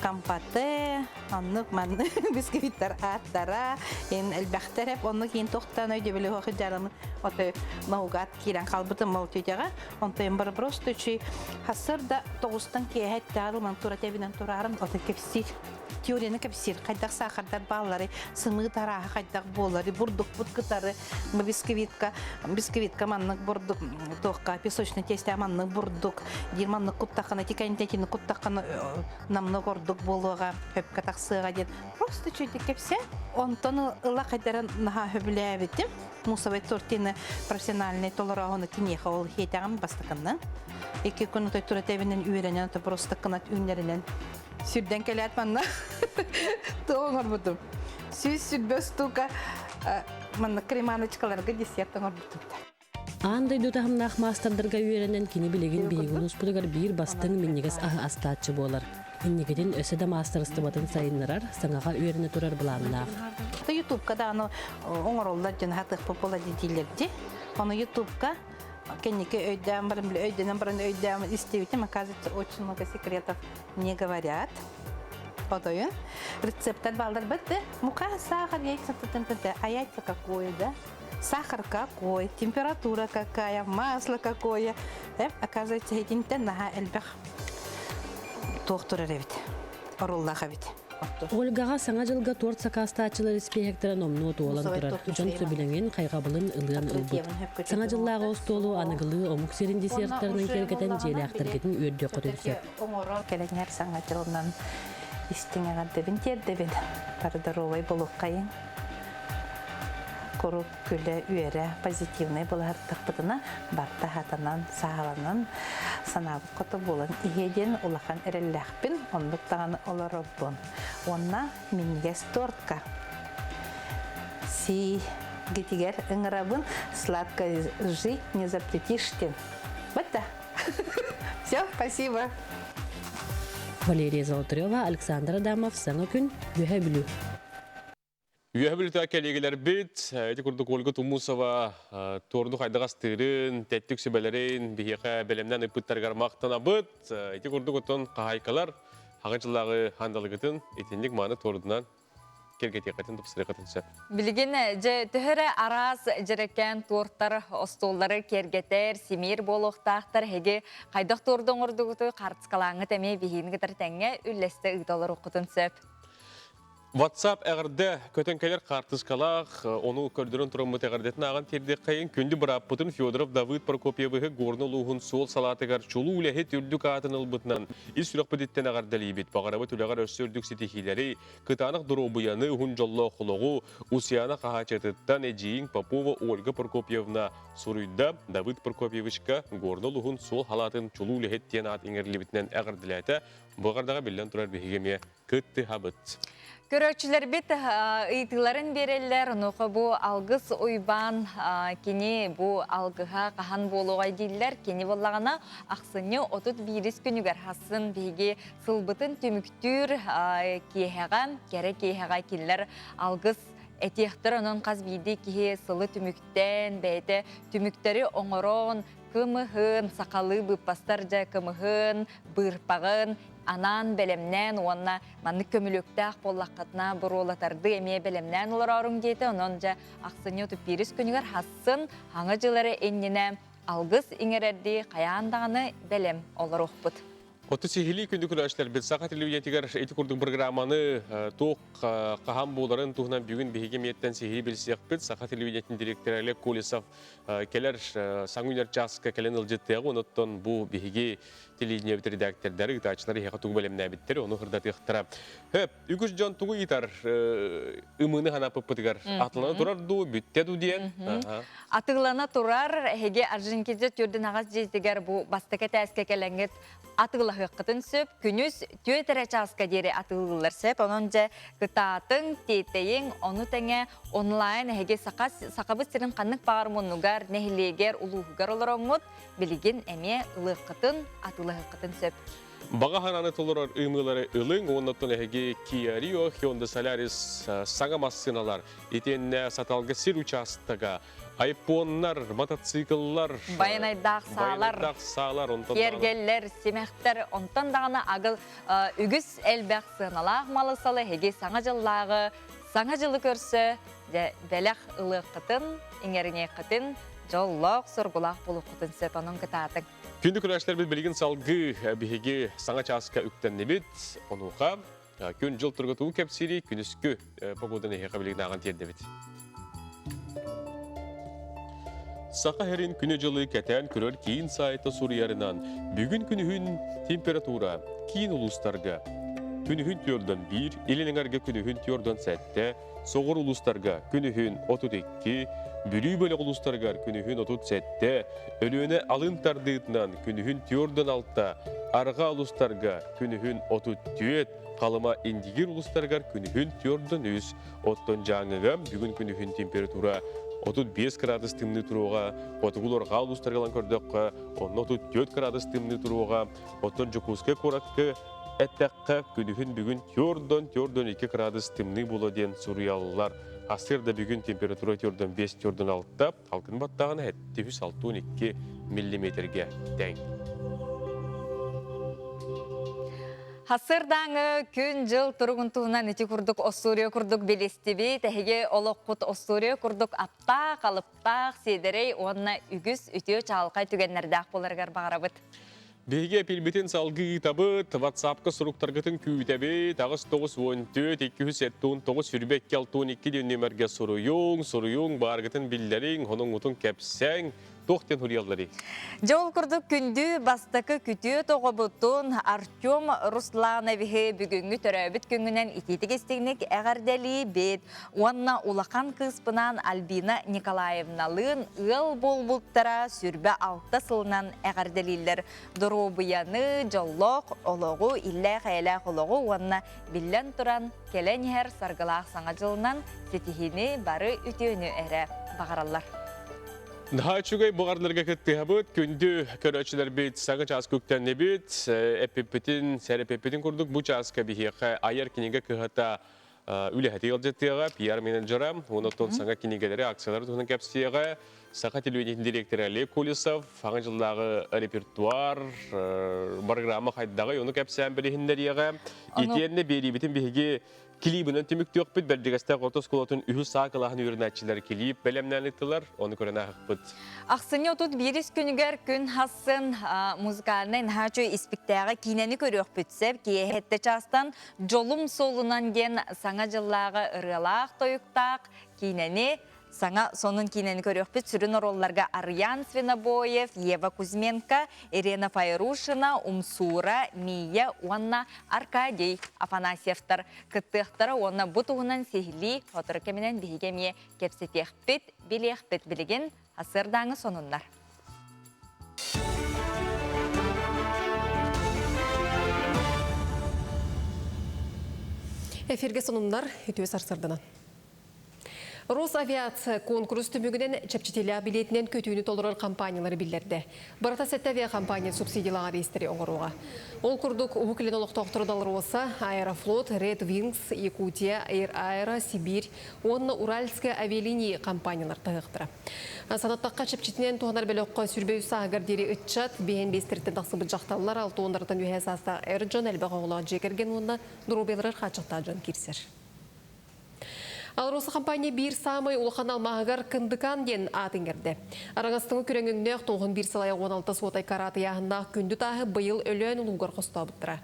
кампате, аннык ман бисквиттер аттара, ен албактер хеп онны кийин токтан өйдө биле хожарым. Ото наугат кирен калбытым мол түйдөгө, онто бар просто чи хасырда 9тан кеһет тарылман тура тебинен турарым, ото кепсир теорияны кепсир, кайдак сахардар баллары, сымы тараа кайдак болары, бурдук буткытары, бисквитка маннык бурдук, токка песочный тесте маннык бурдук, дирманнык куттакана, тикайнтекини куттакана намны гордук болуга, хөпкө таксыга ден. Просто чөйдүк кепсе, онтон ыла кайдарын наха хөбүлөбүтүм. Мусовый тортины профессиональный толорагыны кинеха ол хейтагам бастаканна. 2 күн той тура тебинен үйренен, ото просто кынат үннеринен сүрден келет манна. Тоңор бутум. Сүрбөс тука манна креманочкаларга десерт тоңор бутум. Андай дутахымнах мастардырга үйренен кини билеген бейгулус пулгар бир бастың миннигес астаатчы болар. Иннигеден өсөдө мастырыстыбатын сайыннарар саңага үйрене турар буланнах. Ютубка аны оңороллар жана хатык популадилерди. Аны Ютубка кеннике өйдәм барым биле өйдән барым өйдәм истебитим, оказывается, очень много секретов не говорят. Потом рецепт балдар битте. Мука, сахар, яйца, а яйца какое, да? Сахар какой, температура какая, масло какое. Оказывается, единтен на эльбах. Доктор ревит. Оруллаха бит. Ольгаға саңа жылға торт сақастачылар респектора номну туолан турар. Жон сөбіленген қайғабылын ылыған ылбыт. Саңа жыллаға остолу анығылы омук серин десерттарының келгетен желі ақтаргетін өрді қотын сөп. Келеңер саңа жылынан истеңеға дебін тердебін. Бардыровай болуққайын. Коруп күлі үйері позитивный болардық бұдына барта хатанан, сағаланан санабы қоты болын. Игеден улахан әрелләқпін, ондықтаған олар оббын. Онна мингес тортка. Си гетигер ыңырабын, сладко жить не запретишь. Вот да. Все, спасибо. Валерия Золотарева, Александр Адамов, Саңа күн, Юхэ Бүлү. Үйәбілті кәлегелер бет, әйті күрдік Ольга Тумусова, торды қайдағастырын, тәттік сөбәлерін, бейеқі бәлемнен үпіттергер мақтана бұд, әйті күрдік ұтын қағайқалар, ағын жылағы хандалығытын, етіндік маны тордынан кергетек қатын тұпсыры қатын сөп. Білген, түхірі арас жерекен торттар, остоллары кергетер, семер болуқтақтар, хеге қайдақ тордың ұрдығыты қартысқалаңы тәме бейінгі тәртәңе үллесті ұйталар ұқытын сөп. WhatsApp әғірді көтенкелер қартысқалақ, оны көрдірін тұрымыт әғірдетін аған тердек қайын күнді бір аппытын Федоров Давыд Прокопьевығы горны луғын сол салатығар чулу үләхе түрдік атын ұлбытынан ис сүрек бідеттен әғірділі бет. Бағарабы түләғар өссөрдік сетихилері, қытанық дұробыяны ұғын жоллы құлығы, ұсияны қағачетіттан әжейін Попова Ольга Прокопьевна сұруйда Давыд Прокопьевичка горны луғын сол халатын чулу үләхе тен ат еңерлі бітінен әғірділәті бұғардаға білден тұрар бігеме күтті хабыт. Көрөкчілер бит ыйтыларын берелер, нуқы бұ алғыз ойбан, кені бұ алғыға қахан болуғай дейлер, кені болағына ақсыны 31 күнігер хасын бейге сылбытын түміктүр кейхеға, кәрі кейхеға келер алғыз әтектір оның қаз бейді кейе сылы түміктен, бәйті түміктері оңырон, кымығын, сақалы бұппастар жа кымығын, бұрпағын, анан бәлемнен, онна манны көмілөктәқ боллаққатына бұролатарды әме бәлемнен олар арың дейті, онын жа ақсыны өтіп беріс күнігер хасын, хаңы жылары әніне алғыз еңерерді қаяндағаны бәлем олар оқпыд. Оты сихили күнді күләшілер бет сақат телевидениятигер эти күрдік программаны тоқ қаған боларын туғынан бүгін бейге меттен сихили білсек бет сақат телевидениятин директор Олег Колесов келер саңуынер жасқа кәлен ұлжеттегі, оныттан бұл бейге телевиденият редактордары ұтачылары еға туғы бәлеміне әбіттері, оны құрдаты ұқтыра. Үгіз жон туғы итар ұмыны ғана пұппытығар. Атылана тұрар ду, бүттеду дейін. Атылана тұрар, әге аржынкезе түрдің ағаз жездігер бұл бастықы тәске кәләңгет атылығы қытын сөп, күніз түйетері жасқа дері атылығылар сөп, оның жа қытатын, тетейін, оны тәңе онлайн әге сақабы сірін қанық бағар мұнығар, нәхілегер, ұлығығар олар оңғыд, білген әме ұлық қытын, атылығы қытын сөп. Баға хананы толырар ұймылары ұлың, оннаттан әге Kia Rio, Hyundai Solaris саңа массыналар, етенне саталғы сир участыға, айпонлар, мотоцикллар, Байынайдақ сағалар, кергеллер, семәқтер, онтан дағына ағыл үгіз әлбәқ сығыналақ малы салы, әге саңа жыллағы, саңа жылы көрсі, бәләқ ұлық қытын, еңеріне қытын, жоллақ, сұрғылақ болу қытын сөп, оның қытатың. Күнді күрәшілер біз білген салғы бігеге саңа часқа үктен небет, онуға күн жыл тұрғытуы кәпсері күніскі погоданы еға білген аған терді бет. Сақа әрін күні жылы кәтән көрер кейін сайты Сурьярынан бүгін күнігін температура кейін ұлыстарға күнігін түрден 1, елініңерге күнігін түрден 7, соғыр ұлыстарға күнігін 32, бүрі бөлік ұлыстарға күнігін 37, өліөне алын тардығытынан күнігін түрден 6, арға ұлыстарға күнігін 34, қалыма индигер ұлыстарға күнігін түрден 3, оттон жаңыға бүгін күнігін температура 35 градус тымны тұруға, отығылар ғал ұстарғалан көрдіққа, 34 градус тымны тұруға, оттон жүкузға қораққа, әттәққа күнігін бүгін түрден 2 градус тымны болу ден Сурьялылар. Асырда бүгін температура түрден 5-6, халқын баттағына 762 миллиметрге тәң. Хасырдаңы күн жыл тұрғынтуынан еті күрдік Оссурия күрдік белестебей, тәхеге олыққұт Оссурия күрдік аптақ, алыптақ, седерей, онына үгіз, үтеу чалқай түгенлерді ақполарғар бағарабыд. Беге пилбетін салғы табыт, WhatsApp-қа сұруқтарғытын күйтәбей, тағыз 9-14-279 сүрбекке 62 ден нөмерге сұруюң, барғытын білдерің, оның ұтын кәпсәң, тоқтен хурьяллары. Жол курдук күндү бастакы күтүө тогобутун Артем Руслановихи бүгүнгү төрөбүт күнгүнен ититигестигник эгардели бет. Уанна улахан кыспынан Альбина Николаевналын ыл болбуттара сүрбе алта сылынан эгарделилер. Дорубуяны жоллок ологу илле хайлах ологу уанна биллен туран келенер саргылаах саңа жылынан сетихини бары үтөөнү эре багараллар. Daha çugay buğarlarga kıttı kündü köröçüler bit, sağı çaz kökten ne bit, epipetin, serepepetin kurduk bu çazka bir hiyaka ayar kiniga kıhata üle hati alcattığa, PR menajeram, onu ton sağa kinigeleri aksiyaları tuğunun kapsıyağa, sağa televizyonun direktörü Lev Kulisov, fağıncılağı repertuar, bargramı kaydağı, onu kapsayan birihinler yağa, itiyenle beri bitin bihigi Kilibinin tümük yok bit, belirgeste otoskolatın ühü sağ kılağın ürünetçiler kilip belemlenettiler, onu körene akıpıt. Aksini otut biris günüger gün hassın muzikalinin haçı ispiktağı kineni körüyor bütsep ki hette çastan jolum solunan gen sana jıllağı ırılaq toyuktaq kineni Sana sonun kineni körüyorpüt sürün orollarga Aryan Svinaboyev, Eva Kuzmenko, Irina Fayrушина, Умсура, Мия, Уанна, Arkadiy Afanasьевтар. Кыттықтары онна бұтуғынан сехили, отыр кемінен бігеме кепсетекпет, білекпет білеген асырдаңы сонундар. Эфирге сонундар, үтіөс арсырдынан. Росавиация конкурс түмігінен чәпчетелі билетінен көтүйіні толырар компаниялары білдерді. Барата сәтті авиакомпания субсидиялаға рейстері оңыруға. Ол күрдік ұғықылен олық тоқтырдалыр оса Аэрофлот, Red Wings, Якутия, Air Aero, Сибирь, онны Уральская авиалинии компаниялар тағықтыра. Санаттаққа чәпчетінен туғанар бәлі оққа сүрбеу сағығар дері үтчат, бейін бестерттен тақсы бұджақталылар, алты ондардан үйәс аста Эрджон әлбәқ оғылаған жекерген онына дұрубелер қачықта жон кирсер. Ал Роса компания бір самай улахан алмағығар кындыкан ден атыңгерді. Араңастыңы күреңіңнеқ тоғын бір салая 16 сотай караты яғында күнді тағы бұйыл өлен ұлғар қоста бұттыра.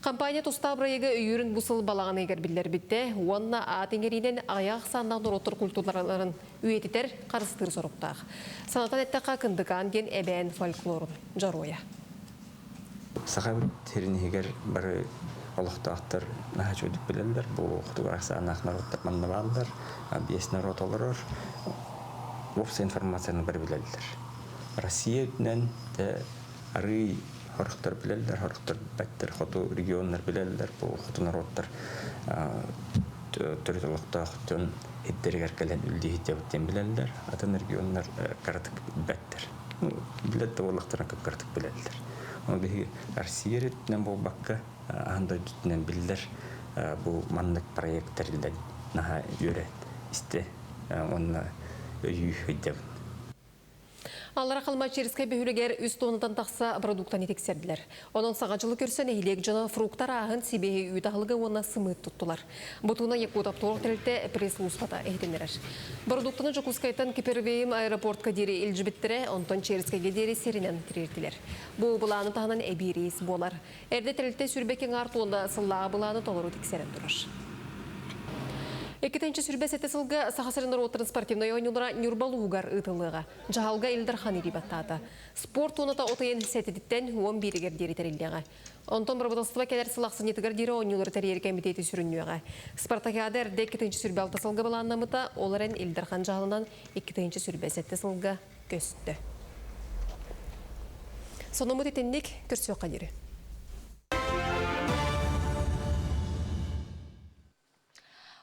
Компания тұстабырайығы үйірін бұсыл балаған егер білдер бітті, онына атыңгерінен аяқ саннан ұроттыр культураларын үйетітер қарыстыр сұрықтақ. Санатан әттіқа кындыкан ден әбән фольклорын жароя. Сақабы терінігер бары Олықтақтар наға чөдіп білелдер, бұл құтығарақса анақ народтар маннавалдар, бес народ олырыр, опсы информацияны бір білелдер. Россия үтінен ары хорықтар білелдер, хорықтар бәттер, құты регионлар білелдер, бұл құты народтар түрет олықта құттын еттері кәркелен үлді хиттебіттен білелдер, атын регионлар қаратық бәттер. Білелді олықтарына көп қаратық білелдер. Оны бігі Россия үтінен бұл баққа анда дүтінен білдер бұл маңдық проекттарылдан наға үйрет істе онына өйі өйдебін. Аллара қалма черескай бөхілігер үз тонытан тақса продуктан етексерділер. Оның сағажылы көрсен әйелек жаны фруктар ағын себеге үйдағылығы оны сымыт тұттылар. Бұтуына екудап тоғық тәрілті пресс-луспата әйтенерер. Продуктыны жүкускайтан Кепервейм аэропортқа дері елжібіттірі, онтан черескайге дері серінен тірертілер. Бұл бұланы тағынан әбей рейс болар. Әрді тәрілті сүрбекен артуында сыллағы бұланы толыру тексерен тұрар. Екетінші сүрбәсеті сылғы сақасырыныр отырын спортивной ойнылыра Нюрбалуғар ұтылыға. Жағалға Илдархан ерибаттады. Спорт оныта отайын сәтедіттен 11-гер дері тәрелдеға. Онтон бұрбытылсыва кәлер сылақсын етігер дері ойнылыр тәрері комитеті сүрінуеға. Спартакиады әрді екетінші сүрбе алты сылғы баланнамыта, оларын Илдархан жағалынан екетінші сүрбәсеті сылғы көсті. Сонымыт етіндік көрсі оқа дері.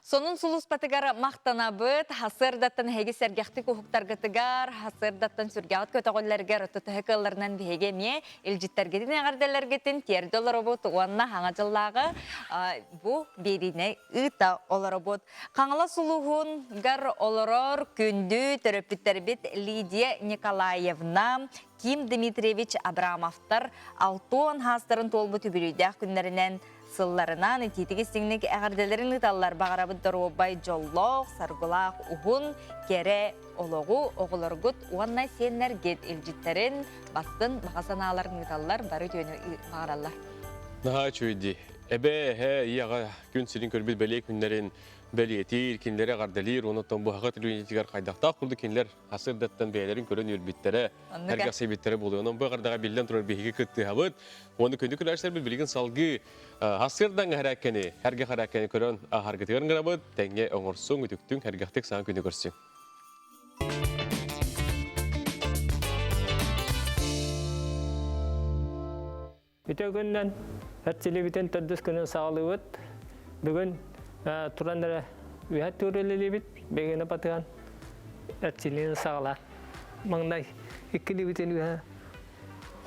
Сонун сулус патыгар мақтана бұд, хасырдаттан хеге сәргяқты көхіқтарғытыгар, хасырдаттан сүргяғыт көтіғыллергер тұтығықыларынан бігеге ме, елжіттергетін әғарделергетін терді олар бұд, оңына хаңа жыллағы бұ беріне ұта олар бұд. Қаңыла сулуғын ғар оларор күнді түріпіттер бет Лидия Николаевна, Ким Дмитриевич Абрамовтар, алтуын хастарын толбы түбірүйдәқ күнлерінен сылларынан ититигистигник әғарделерін ұталар бағарабыддар обай жоллоқ, саргулақ, ұғын, кере, олоғу, оғыларғыт, уанна сеннергет елжіттерін бастын бағасаналарын ұталар бары түйені бағаралар. Наға чөйді. Әбе, иаға күн сирин көрбіл бәлей күнлерін Beliyeti ilkinlere gardalir, onu bu hakat ülünetigar kaydakta kurdu kinler hasırdatan beylerin körün yürbitlere, herkes sebitleri buluyor. Onun bu gardaga bilden turur behigi kıttı havut. Onu kündü külerser bir bilgin salgı hasırdan harakeni, herge harakeni körün hargıtıgarın grabıt, tenge oңorsun ütüktün hergahtık sana kündü görsün. Ütөгүннән әтселебитен төрдөс күнүн саалыбыт. Бүгүн тураннара үһәт төрөлелебит бегене батыган әтселен саала. Маңдай иккилебитен үһә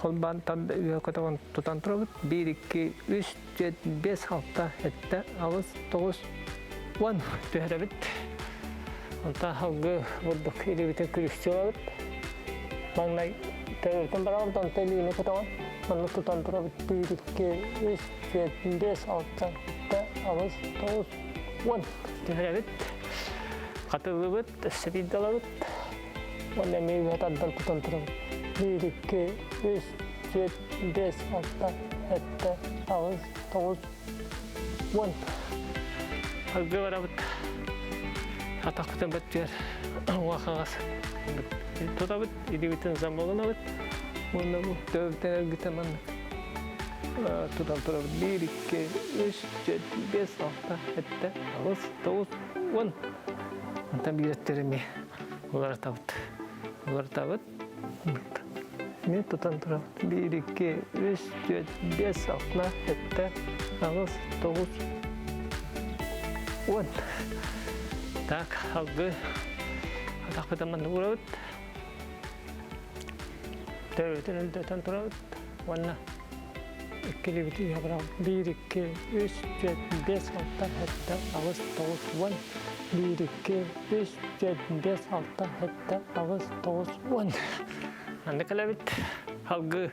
холбан танда үһә котогон тутан турабыт. 1 2 3 4 5 6 7 8 9 10 төһәрәбит. Онта хагы булдык элебитен күрүшчүләбит. Маңдай төрөлтөн барабыдан телине котогон Manlık tutan durabıt 1, 2, 3, 4, 5, 6, 7, 8, 9, 10. Tührebit. Katılıbıt, sepidalabıt. Onunla meyve addan tutan durabıt. 1, 2, 3, 4, 5, 6, 7, 8, 9, 10. Halgı varabıt. Atak bıtan bıtıyor. Vakağız. Tutabıt, idibitin zambalınabıt. Onu bu dövden gitmemen. Tutan turan 1 2 3 4 5 6 7 8 9 10. Ondan bir ettirimi. Ular tabut. Ne tutan turan 1 2 3 4 5 6 7 8 9 10. Tak halgı. Tak beteman urat. Terötün öldüten turabıt. Vanna. İkkili biti yapıram. 1 2 3 4 5 6 7 8 9 10. 1 2 3 4 5 6 7 8 9 10. Anda kalabit. Halgı.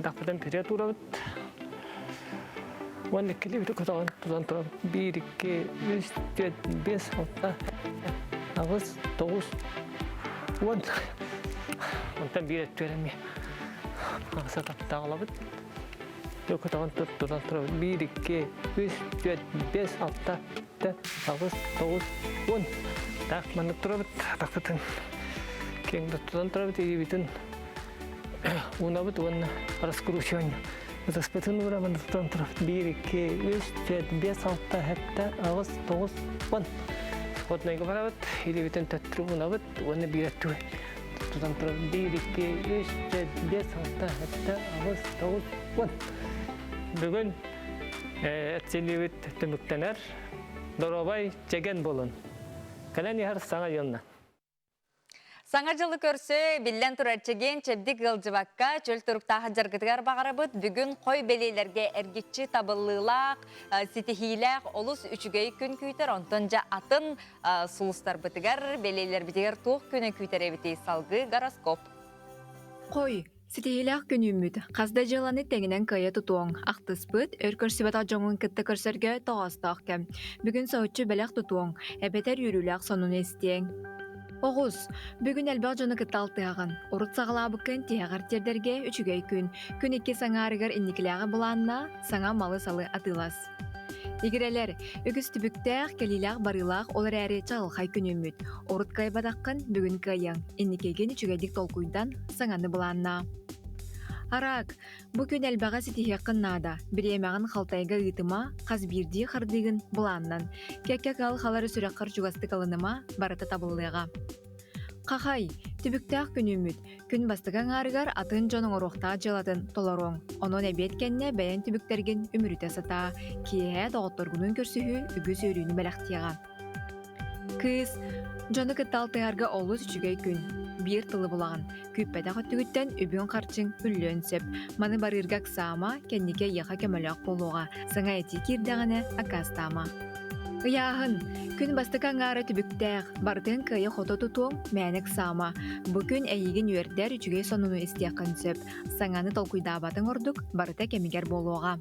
Adakpatan pire turabıt. Vanna ikkili biti kutan turabıt. 1 2 3 4 5 6 8 9 10. Ondan bir ettiremi. Asa taptağılabıt. Yok tamam tutan turabıt. 1 2 3 4 5 6 7 8 9 10. Tak manık turabıt. Takıtın. Kengde tutan turabıt iyi bütün. Unabıt vanna aras kuruşuyor. Respetini vura manık tutan turabıt. 1 2 3 4 5 6 7 8 9 10. Skot neyge varabıt. İyi bütün tatlı unabıt. Vanna bir ettiremi. Tutan turabıt 1 2 3 4 5 6 7 8 9 10. Bugün etselibit tümüktener Dorobay çegen bolun. Kalan yahar sana yoluna. Саңа жылы көрсі, білден тұрарчеген чебдік ғылжыбаққа чөл тұрықтағы жарғытығар бағарабыд, бүгін қой белелерге әргетші табылылақ, сетихилақ, олыс үшігей күн күйтер, онтонжа атын сұлыстар бұтығар, белелер бітігер туық күні күйтер әбітей салғы гороскоп. Қой, сетихилақ күн үмід, қазда жыланы тәңінен кая тұтуың, ақтыс бұд, өркөрсібет ажоңын кітті көрсерге тоғастақ кәм. Бүгін сауытчы бәләқ тұтуың, әбетер үріләқ сонын естең. Оғыз, бүгін әлбәқ жоны кытталтығын, ұрыт сағылабықын тияғар тердерге үшігей күн 2 саңарығыр инникіліғі бұланна, саңа малы салы атылас. Игірелер, үгіз түбіктәқ, кәлиләқ барылақ олар әрі чағылқай күн үміт. Ұрыт қайбадаққын бүгін қайың, инникеген үшігейдік толқуйдан саңаны бұланна. Арак, бүкін әлбәға сетихеқін нада, біремәғын қалтайға ұйтыма, қазбирді қардығын бұланнан, кәккәк ал қалары сүрәққар жүгасты қалыныма барата табылыға. Қақай, түбіктәқ күн үміт, күн бастыған арығар атын жоның орықта жылатын толаруң, оның әбет кәнне бәйін түбіктерген үміріте сата, кие доғыттырғының көрсігі үгіз өріні бәләқтияға. Кыз, жоны кытталтығарға олыс үшігей күн. Bir тылы бұлаған. Күппәді қөттігіттен үбін қарчың үллен сөп. Маны барырғақ сама, кәннеге еға кәмәліғ болуға. Сыңа әті кердіғаны ақастама. Яғын, күн бастықан ары түбіктәғ, бардың күйі қото тұтуың мәнік сама. Бүкін әйеген өрдер үчігей сонуны істеқін сөп. Саңаны толқуйдабатын ордық, барыта кәмігер болуға.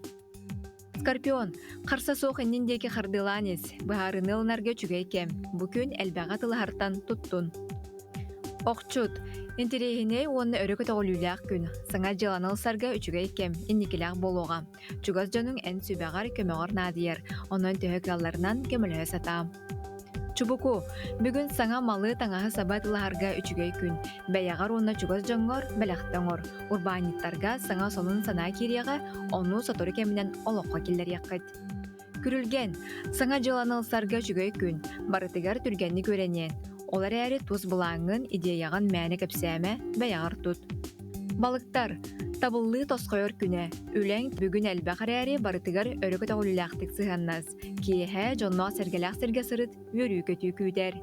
Скорпион, қарса соқ әннендегі қардыланес, бұхарыны ылнарға үчігей кәм. Бүкін әлбәға тылы хартан тұттун. Оқчут, интерейхіне оны өрі көтіғылулақ күн. Саңа жыланыл сарга үчіге кем, инникілақ болуға. Чугаз жонын ән сүбәғар көмеғар надияр, оның төхік алларынан кемілі сатам. Чубуку, бүгін саңа малы таңағы сабатыларга үчіге күн. Бәяғар онна чугаз жоңғар, бәләқтаңғар. Урбаниттарға саңа сонын сана кереға, оны саторы кемінен олыққа келдер яққыд. Күрілген, саңа жыланыл сарга үчіге күн, барытыгар түргенні көренен. Олар әрі туз бұлаңын идеяған мәні көпсәмі бәяғар тұт. Балықтар, табылы тосқойыр күні. Үләң бүгін әлбәқар әрі барытыгар өрікі тағылылақтық сығанназ. Кейхә жонна сәргеләқ сәрге сырыт өрі көтүй күйдер.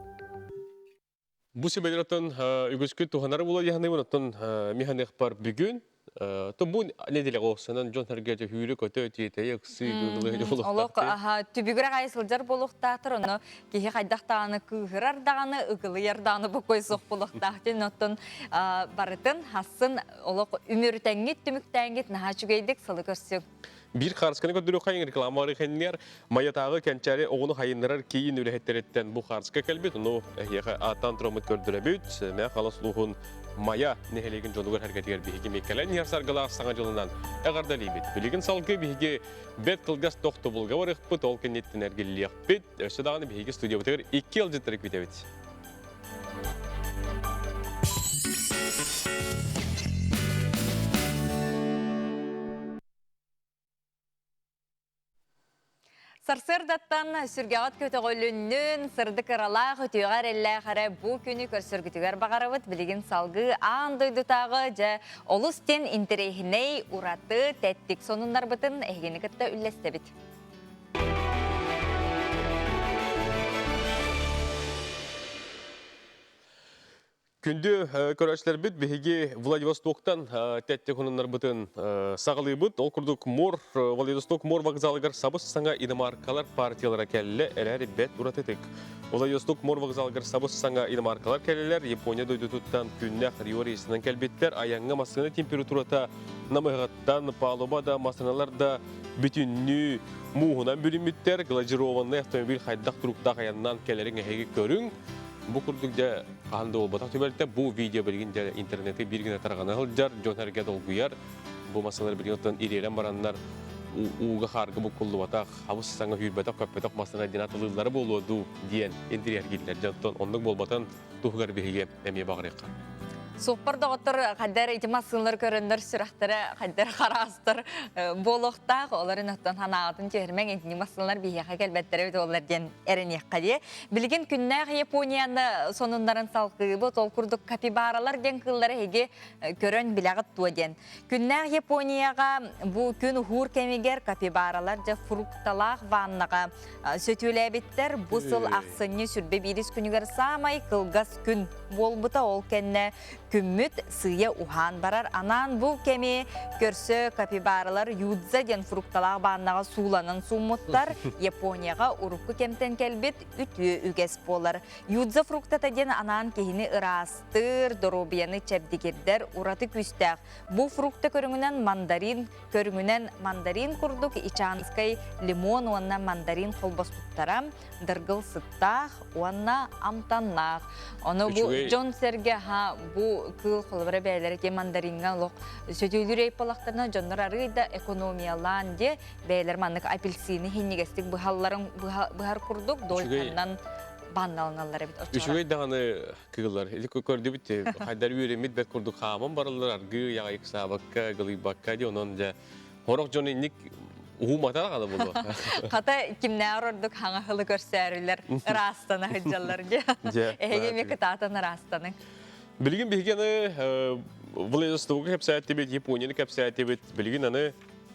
Бу себелерден үгізгі туғанары болады яғны бұнаттан механик бар бүгін. Бұл неделе олсынан жон әргеде хүйрі көті өтейті ексі күгілі Олық түбігірі ғайсылдар болуқтатыр, оны кейі қайдақтағаны күғырардағаны, үгілі ердағаны бұқой соқ болуқтақтен, оттын барытын, хасын, олық үміртәңгет, түміктәңгет, наға жүгейдік сылы көрсек. Bir qarskını götürüyor kayın reklamları kendiler mayatağı kençeri oğunu hayınlar keyin ürehetleretten bu qarska kelbet onu yaha atan tromut gördürebüt me qalasluğun maya nehelegin jonugar hareketler bihigi mekelen yer sargılar sağa jolundan agarda libet biligin salgı bihigi bet kılgas toxtu bulga var ıqpı tolken netten ergelliyaq bit ösüdağını bihigi studiyo biteger 2 yıl jittirek bitebit. Сарсырдаттан сүргеғат көтіғөліннің сырды қыралақ өтеғар әлі қара бұл күні көрсіргітігер бағарывыд білігін салғы аң дойдытағы жа олыстен интерейхіней ураты тәттік сонындар бұтын әйгені кітті үллесті біт. Күнді көрәшілер бүт, бігеге Владивостоктан тәтті күнінлер бұтын сағылы бұт. Ол күрдік Владивосток мор вокзалығыр сабыс саңа иномаркалар партиялара кәлілі әрі бәт ұратытық. Владивосток мор вокзалығыр сабыс саңа иномаркалар кәлілер Япония дойды тұттан күннәқ Рио рейсінен кәлбеттер аяңға масыны температурата намығаттан палубада масыналарда бүтінні мұғынан бөліміттер глажированный автомобиль қайдақ тұрықтақ аяннан кәлерін әйге көрің. Бұл күрдікде қағанды ол батақ төбәлікте бұл видео білген интернетті біргіне тарғаны ғылжар, жон әрге долгүйар. Бұл масалар бірген оттан ирелен баранлар уға қарғы бұл құлды батақ, абыс саңа хүйірбәтақ, көпбәтақ масына динатылылары болуды дейін ендір әргейлер. Жантон ондық бол батан тұғығар бігеге әме бағырыққа. Соқпар доғыттыр қаддар етімасылар көріндір сүрақтары қаддар қарастыр болуқтақ. Оларын оттан ханағатын көрмен етімасылар бейеға кәлбәттері өті олар ден әрін еққаде. Білген күннәғ Японияны сонындарын салқығы бұт, ол күрдік капибаралар ден қыллары еге көрін білағыт туа ден. Күннәғ Японияға бұл күн ғур кәмегер капибаралар жа фрукталақ ваннаға сөтіләбеттер бұсыл ақсыны сүрбе беріс күнігер самай қылғас күн болбыта ол кәнне күмміт сыя ухан барар. Анан бұл кеме көрсі капибаралар юдза ден фрукталақ бағыннаға суланын суммуттар Японияға урукку кемтен келбет үті үгес болар. Юдза фруктата ден анан кейіні ырастыр, доробияны чәбдегердер ураты күстәк. Бұл фрукта көріңінен мандарин, күрдік, ичанскай лимон, уанна мандарин қолбаспуттарам, дыргыл сыттақ, уанна амтаннақ. Оны бұл Джон Серге бұл кыл қолыбыра бәйлері ке мандаринға лоқ сөтеулер ейпалақтарына жонлар арыйда экономиялан де бәйлер маннық апельсины хенегестік бұхалларын бұхар күрдік дойқаннан банналыңалары бит. Үшігей дағаны кығылар. Көрді бітті. Қайдар үйеремет бәт күрдік қамын барылар арғы яғайық сабаққа, ғылыбаққа де онын жа. Хорақ жон енік ұғыматар қаны бұлы. Қата кімне арырдық хаңа қылы көрсәрілер растаны ғыджалар де. Әйге мекі татаны растаның. Білген бігені Владивостокы кәпсәйті бет, Японияны кәпсәйті бет, білген аны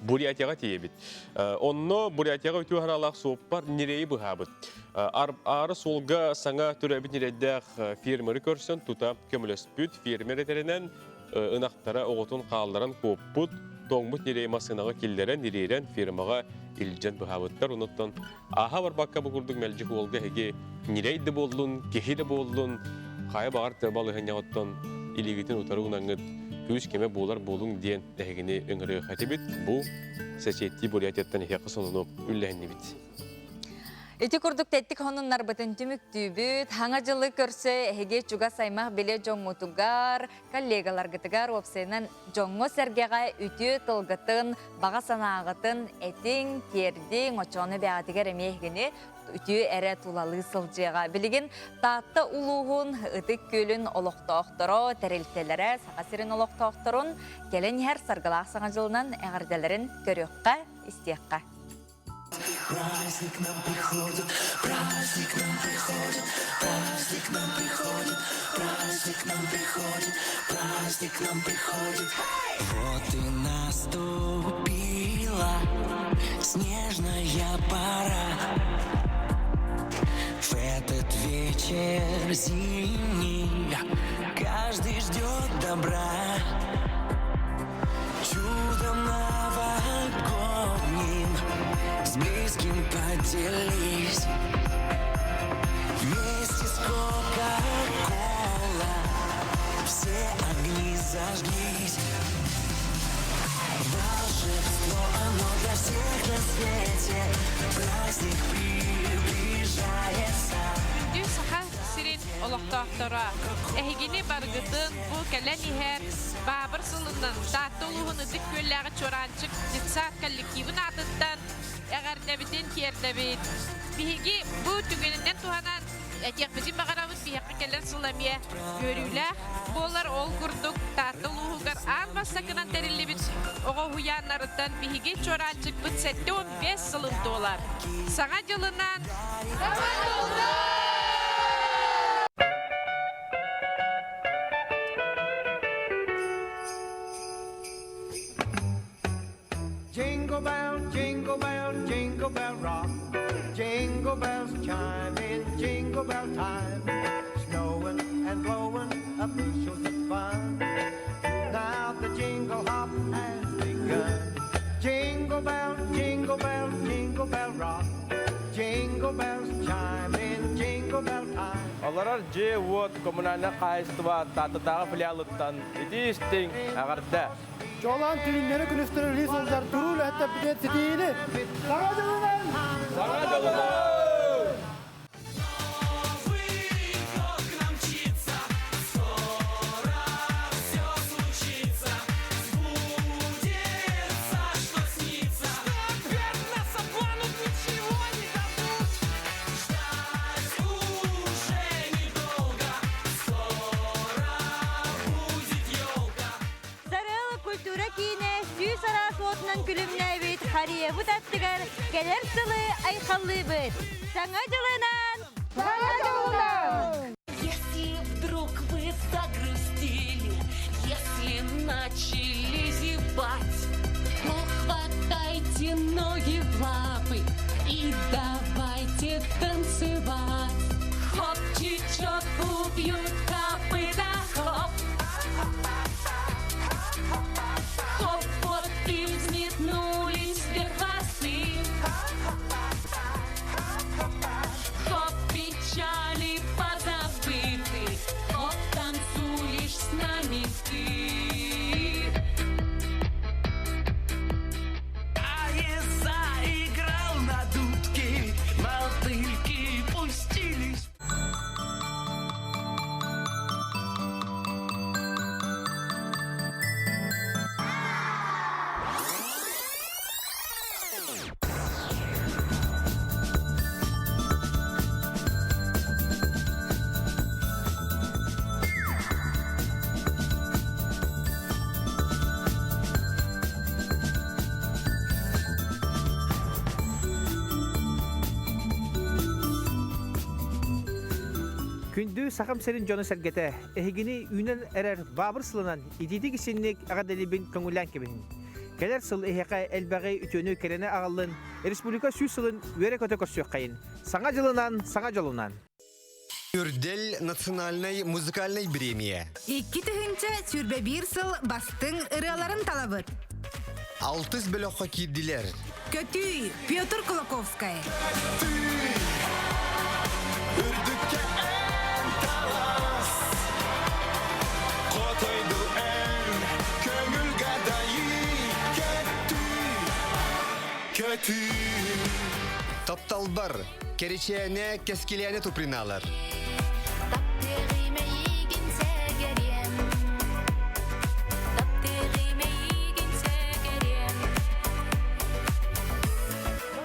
Бурятияға тие бет. Онны Бурятияға өту ғаналақ соп бар, нерейі бұға бет. Ары солға саңа түрәбет нерейдәқ фермері көрсін, тұта көмілес бүт, фермер етерінен ынақтара оғытын қалдарын көп бұт, тоңбыт нерей масынаға келдерен, нерейден фермаға илжен бұға бұттар. Оныттан аға бар баққа бұқырдық мәлжік олға әге нерейді болдың, кехеді болдың, қайы бағар балығын яғыттан илегетін ұтарығын аңыд күз кеме болар болың ден әгіне өңірі қайты бет. Бұл сәсетті Бурятияттан еқі соныны үлләйінні бет. Ити курдук теттик хонун нарбытын түмүктүүбүт, хаңа жылы көрсө эге чуга саймах беле жоңутугар, коллегалар гытыгар опсайнан жоңго сергега үтү тылгытын, бага санаагытын, этиң, тердиң, очону бәгатыгер эмегини үтү эре тулалы сылжыга билигин таатта улугун ытык көлүн олоктоокторо терилтелере сагасырын олоктоокторун келен хер саргалаак саңа жылынан эгерделерин көрөккө истиякка. Праздник нам приходит, праздник нам приходит, праздник нам приходит, праздник нам приходит, праздник нам приходит. Вот и наступила снежная пора. В этот вечер зимний каждый ждет добра. Чудом новогодним с близким поделись. Вместе с Кока-Кола все огни зажглись. Волшебство, оно для всех на свете. Праздник приближается. Саха сирин олоктоктора эхигини баргытын бу келен ихер бабыр сылынан таттылугуну диккөлләгы чоранчык дитсат коллективын атыттан эгердебитин киердебит биги бу түгенинен туханан этек bizim багарабыз бияққа келер сыламия көрүлә болар ол курдук таттылугугар ан бассакынан терилибит ого хуяннарыттан биги чоранчык бит 7-15 сылын долар саңа жылынан Jingle bell, jingle bell, jingle bell rock. Jingle bells chime in jingle bell time. Snowing and blowing up bushels of fun. Now the jingle hop has begun. Jingle bell, jingle bell, jingle bell rock. Jingle bells chime in jingle bell time. Оларар же вот коммунальный кайсытыба татытағы филиалыттан идистің ағарда. Жолан түлінлері күністірілі солдар тұрул әтті бітет сетейілі. Саға жылынан! Саға жылынан! Хариye bu tattıgar gelir sılı aykallı bir. Sana жылынан! Sana жылынан! Если вдруг вы загрустили, если начали зевать, то хватайте ноги в лапы и давайте танцевать. Хоп, чечет, убьют копыта, хоп. Хоп, вот и взметнулись вверх хвосты. Хоп, печали позабыты, хоп, танцуешь с нами ты. А я заиграл на дудке, мотыльки пустились. Күндү сахам серин жоны сергете, эхигини үйнен эрер бабыр сылынан идиди кисинник агаделибин көңүлән кебин. Келер сыл эхеқа элбәгай үтөнү керене агаллын, республика сүй сылын үере көтө көрсөк кайын. Саңа жылынан, саңа жолунан. Үрдел национальной музыкальной премия. 2 тыгынча сүрбе бир сыл бастың ыраларын талабыт. 6 бөлөккө кирдилер. Көтүй Петр Кулаковская. Үрдікке ән талас, қотойду ән, көңіл гадайы, көтүй. Тапталбар, керечене кескелене туприналар.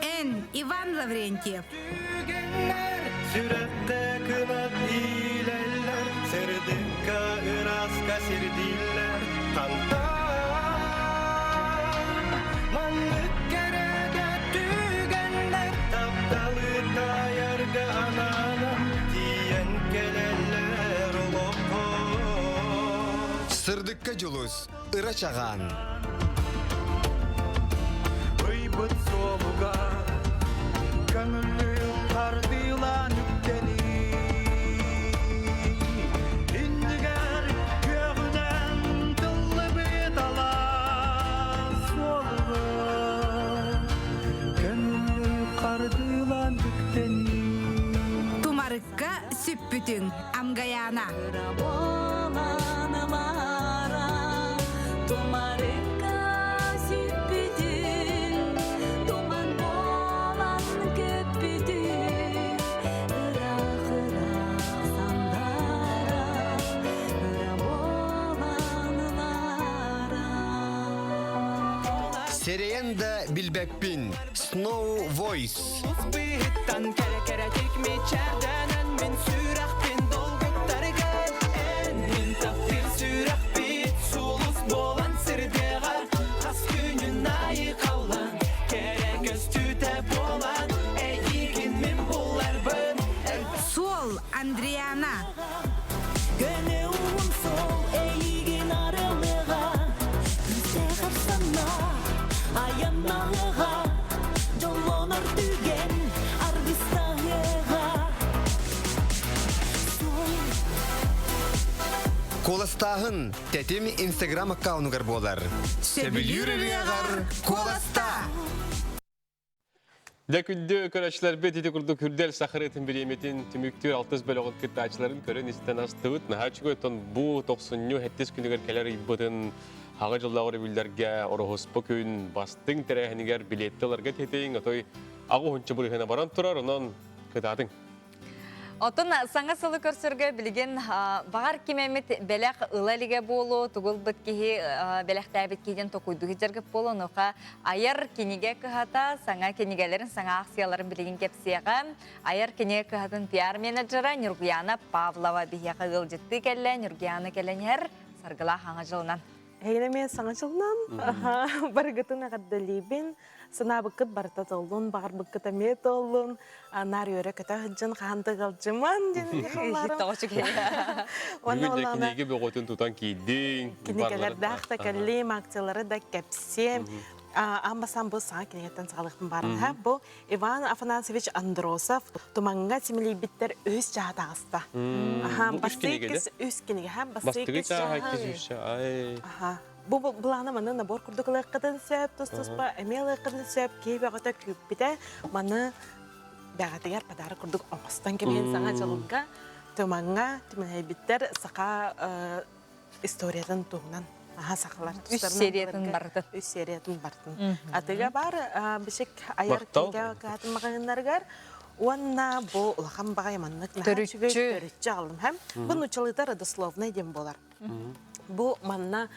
Эн Иван Лаврентьев. Sürekte kınat ilerler, serdikka ıraska sirdiller. Kanta manlık kerede tügenler, taptalı tayarga ananam, diyen geleller oloko. Sırdıkka julus, ıra çağan. Ыйбыт солуга, көңүллү кардыйлан үктени. Индигер көөгүнөн тыллы бет ала солуга, көңүллү кардыйлан үктени. Тумарыкка сүппүтүң амгаяна. Sereyen de bilbekpin, Snow Voice. Bihittan kere kere tikmi çerdenen min sürek bin dolgutlarga. En min takdir sürek bit sulus bolan sirdeğe. Kas günün ayı kavlan, kere göz tüte bolan. Eğikin min bullar bön. Сол Андриана. Gönlüm sol eğigin aralığa Güzel kapsana Ayanmalığa Jolonor tügen Argistahığa Kolastahın, tetim Instagram akkaunu bolar. Sebilür rıyagar, kolasta. Дәкүлді көрәчләр бет ете күрді күрдәл сақыретін біреметін түміктер 6 бөліғын кіттачыларын көрін істен астығыт. Нағачы көйтін бұ 90-ню әттес күнігер кәлер үйбітін аға жыллағыр білдерге орығыспы күйін бастың тәрәхінігер билеттелерге тетейін. Отой ағы хүнчі бұрығына баран тұрар, онан күтадың. Отын саңа сылы көрсірге білген бағар кемемет бәләқ ылаліге болу, тұғыл біткеге бәләқтәбет кейден тоқуйдығы жергіп болу, нұқа айыр кенеге кіғата, саңа кенегелерін, саңа ақсияларын білген кепсияға, айыр кенеге кіғатын пиар менеджера Нұргияна Павлова бейеқі ғылжетті кәлі, Нұргияна кәлінер сарғыла хаңа жылынан. Әйіне мен саңа жылынан барғытын ағаддалейбен, сына бұқыт барта толын, бағар бұқыт әмет олын, нар өрі көті ғыджын қанды ғылжыман дені қаларым. Бүгінде кенеге бұғытын тұтан кейдің. Кенегелерді ақта кәлем, акциялары да кәпсем. Амбасан бұл саңа кенегеттен сағалықтың барын. Бұл Иван Афанасьевич Андросов тұманға семелей біттер өз жағат ағыста. Өз кенеге. Бастығы жаға Бұланы маны набор күрдік лайққыдын сөп, тұс-тұспа, әме лайққыдын сөп, кей бағыта көппіде, маны бәғатығар падары күрдік оңыстан кемен саңа жылға, тұманға, түмін біттер сақа историятын туғынан. Сақалар Үс сериятын барды. Үс сериятын бардын. Атыға бар, бішік аяр кейге қатын мағайынларғар, Уанна бұл ұлақан бағай маннық төрітші алым. Бұн ұчалыда родословный дем болар. Бұл манна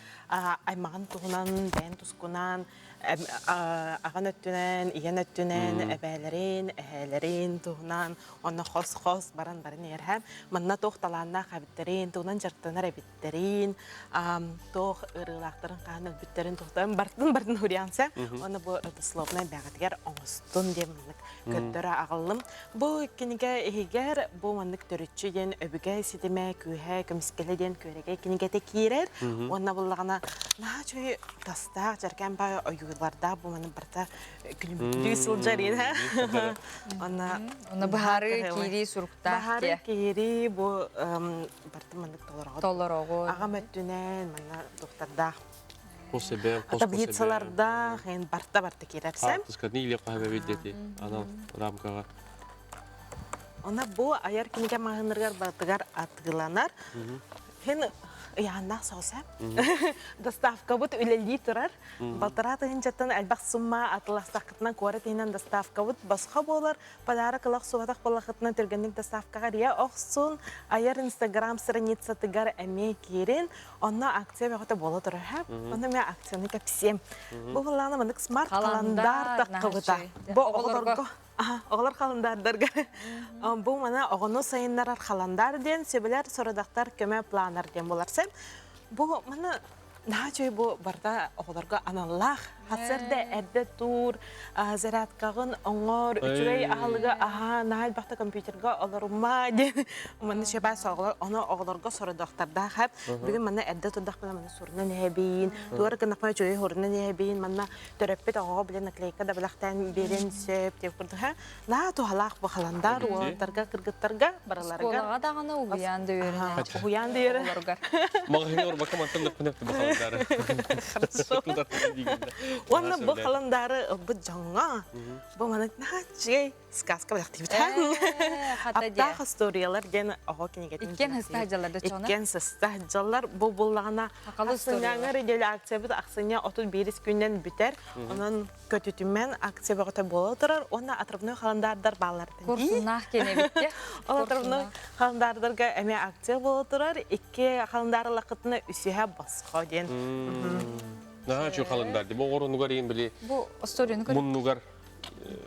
аймаған туғынан, бәйін тұсқынан, аған өттінен, иген өттінен, әбәлерін, әхәлерін туғынан, оны қос-қос баран-барын ерхәм. Манна тоқ таланна қабіттерін, туғынан жартынар әбіттерін, тоқ ұрылақтарын қағын өбіттерін тоқтарын бардың ұриянса, оны бұл родословный бәғатығар оңыстын демінлік көттірі ағылым. Бұл кенеге егер бұл маннық төрітші ден өбіге сетеме күйе, көміскеледен көреге кенегеті кейрер, оны бұллағына наға чөй тастақ жаркен бай ойғыларда бұл маның барта күнімді сылжарин. Оны бағары кейри сұрықтақ. Бағары кейри бұл барта маннық толырағы. Ағам өттінен мана доқтардақ. Қосебе, Таблицаларда барта керерсем. Тұскадны иле қағабе бедеті, анал рамкаға. Она бұл аяр кенеге мағынырғар бардығар атғыланар. Хен яғаннақ соғса. Доставка бұд үлелі тұрар. Балтыра тыгын жаттан әлбақ сумма атыластақытынан көрі тейінен доставка бұд басқа болар. Падары қылақ суатақ болақытынан түргендің доставкаға рия оқсын. Айар Инстаграм страница тыгар әме керен. Онна акция бәғыта болы тұрар. Онна мен акцияны кәпсем. Бұл бұланы мұндық смарт қаландар таққыбыта. Бұл оғылар қаландардарға. Бұл мана оғыну сайынлар қаландар ден, сөбілер сорадақтар көмі планар ден боларсы. Бұл мана наға жөй бұл барда оғыларға аналлақ, хасырды әрді тур, зарядкағын оңыр, үчірей ағылыға, наға бақты компьютерға оларыма ден. Мана шебай соғылар, оны оғыларға сорадақтарда қап. Бүгін мана әрді тұрдақ білі мана сұрынан әбейін, дуары қынақмай жөй ғырынан әбейін, мана төрөппет оғыға білі наклейкада білақтан берен сөп деп күрді. Наға туғалақ бұл қаландар, олардарға, кыргыттарға, бараларға. Сколаға дағаны ұғыянды өріне. Ұғыянды өрі. Мағыны орбақа мантандық күнекті бұл қаландары. Оны бұл қаландары бұл жаңа. Бұл мана жей сказка біліқті бітән. Аптақ историялар ден оға кенегетін. Иккен хыстағжаларды чоны? Иккен хыстағжалар. Бұл бұллағына ақсыняңы ределі акция бұд ақсыня 31 күннен бітер. Оның көтітімен акция бұғыта болы тұрар. Оны атрыбны қаландардар баларды. Курсынақ кене бітте. Ол атрыбны қаландардарға әме акция болы тұрар. Икке қаландары лақытына үсіға басқа ден. Наға чүй қалындарды. Бұл орынуғар ең біле. Бұл историяны көріп. Мұннуғар,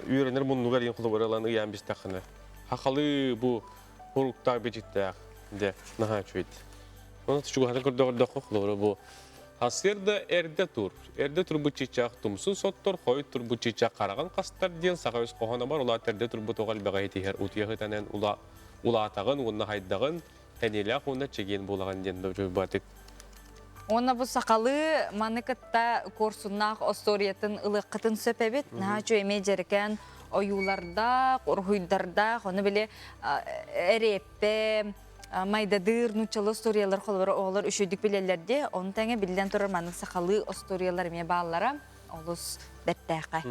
үйренер мұннуғар ең құлы бараланы ұян біз тақыны. Хақалы бұл ұрықтағы бечеттәқ. Наға чүйді. Оны түшігі хатын көрді құлы бұл. Асырда әрді тұр. Әрді тұр бұл чечақ тұмсын соттыр, қой тұр бұл чечақ қараған қастар ден саға өз қоғана бар. Ола әрді тұр бұл тоғал бәға етігер ұтияғы тәнен ұла атағын, онына хайдағын, тәнелі ақ онына чеген болаған ден жөй батық. Оны бұл сақалы манықытта корсунақ осториятын ылыққытын сөпәбет. Наға жөйме жеркен ойуларда, орхуйдарда, оны біле әреппе, майдадыр, нучалы осториялар қолыбары оғылар үшөйдік білелерде. Оны тәңе білден тұрар манық сақалы осториялар ме бағалара олыс бәттәқай.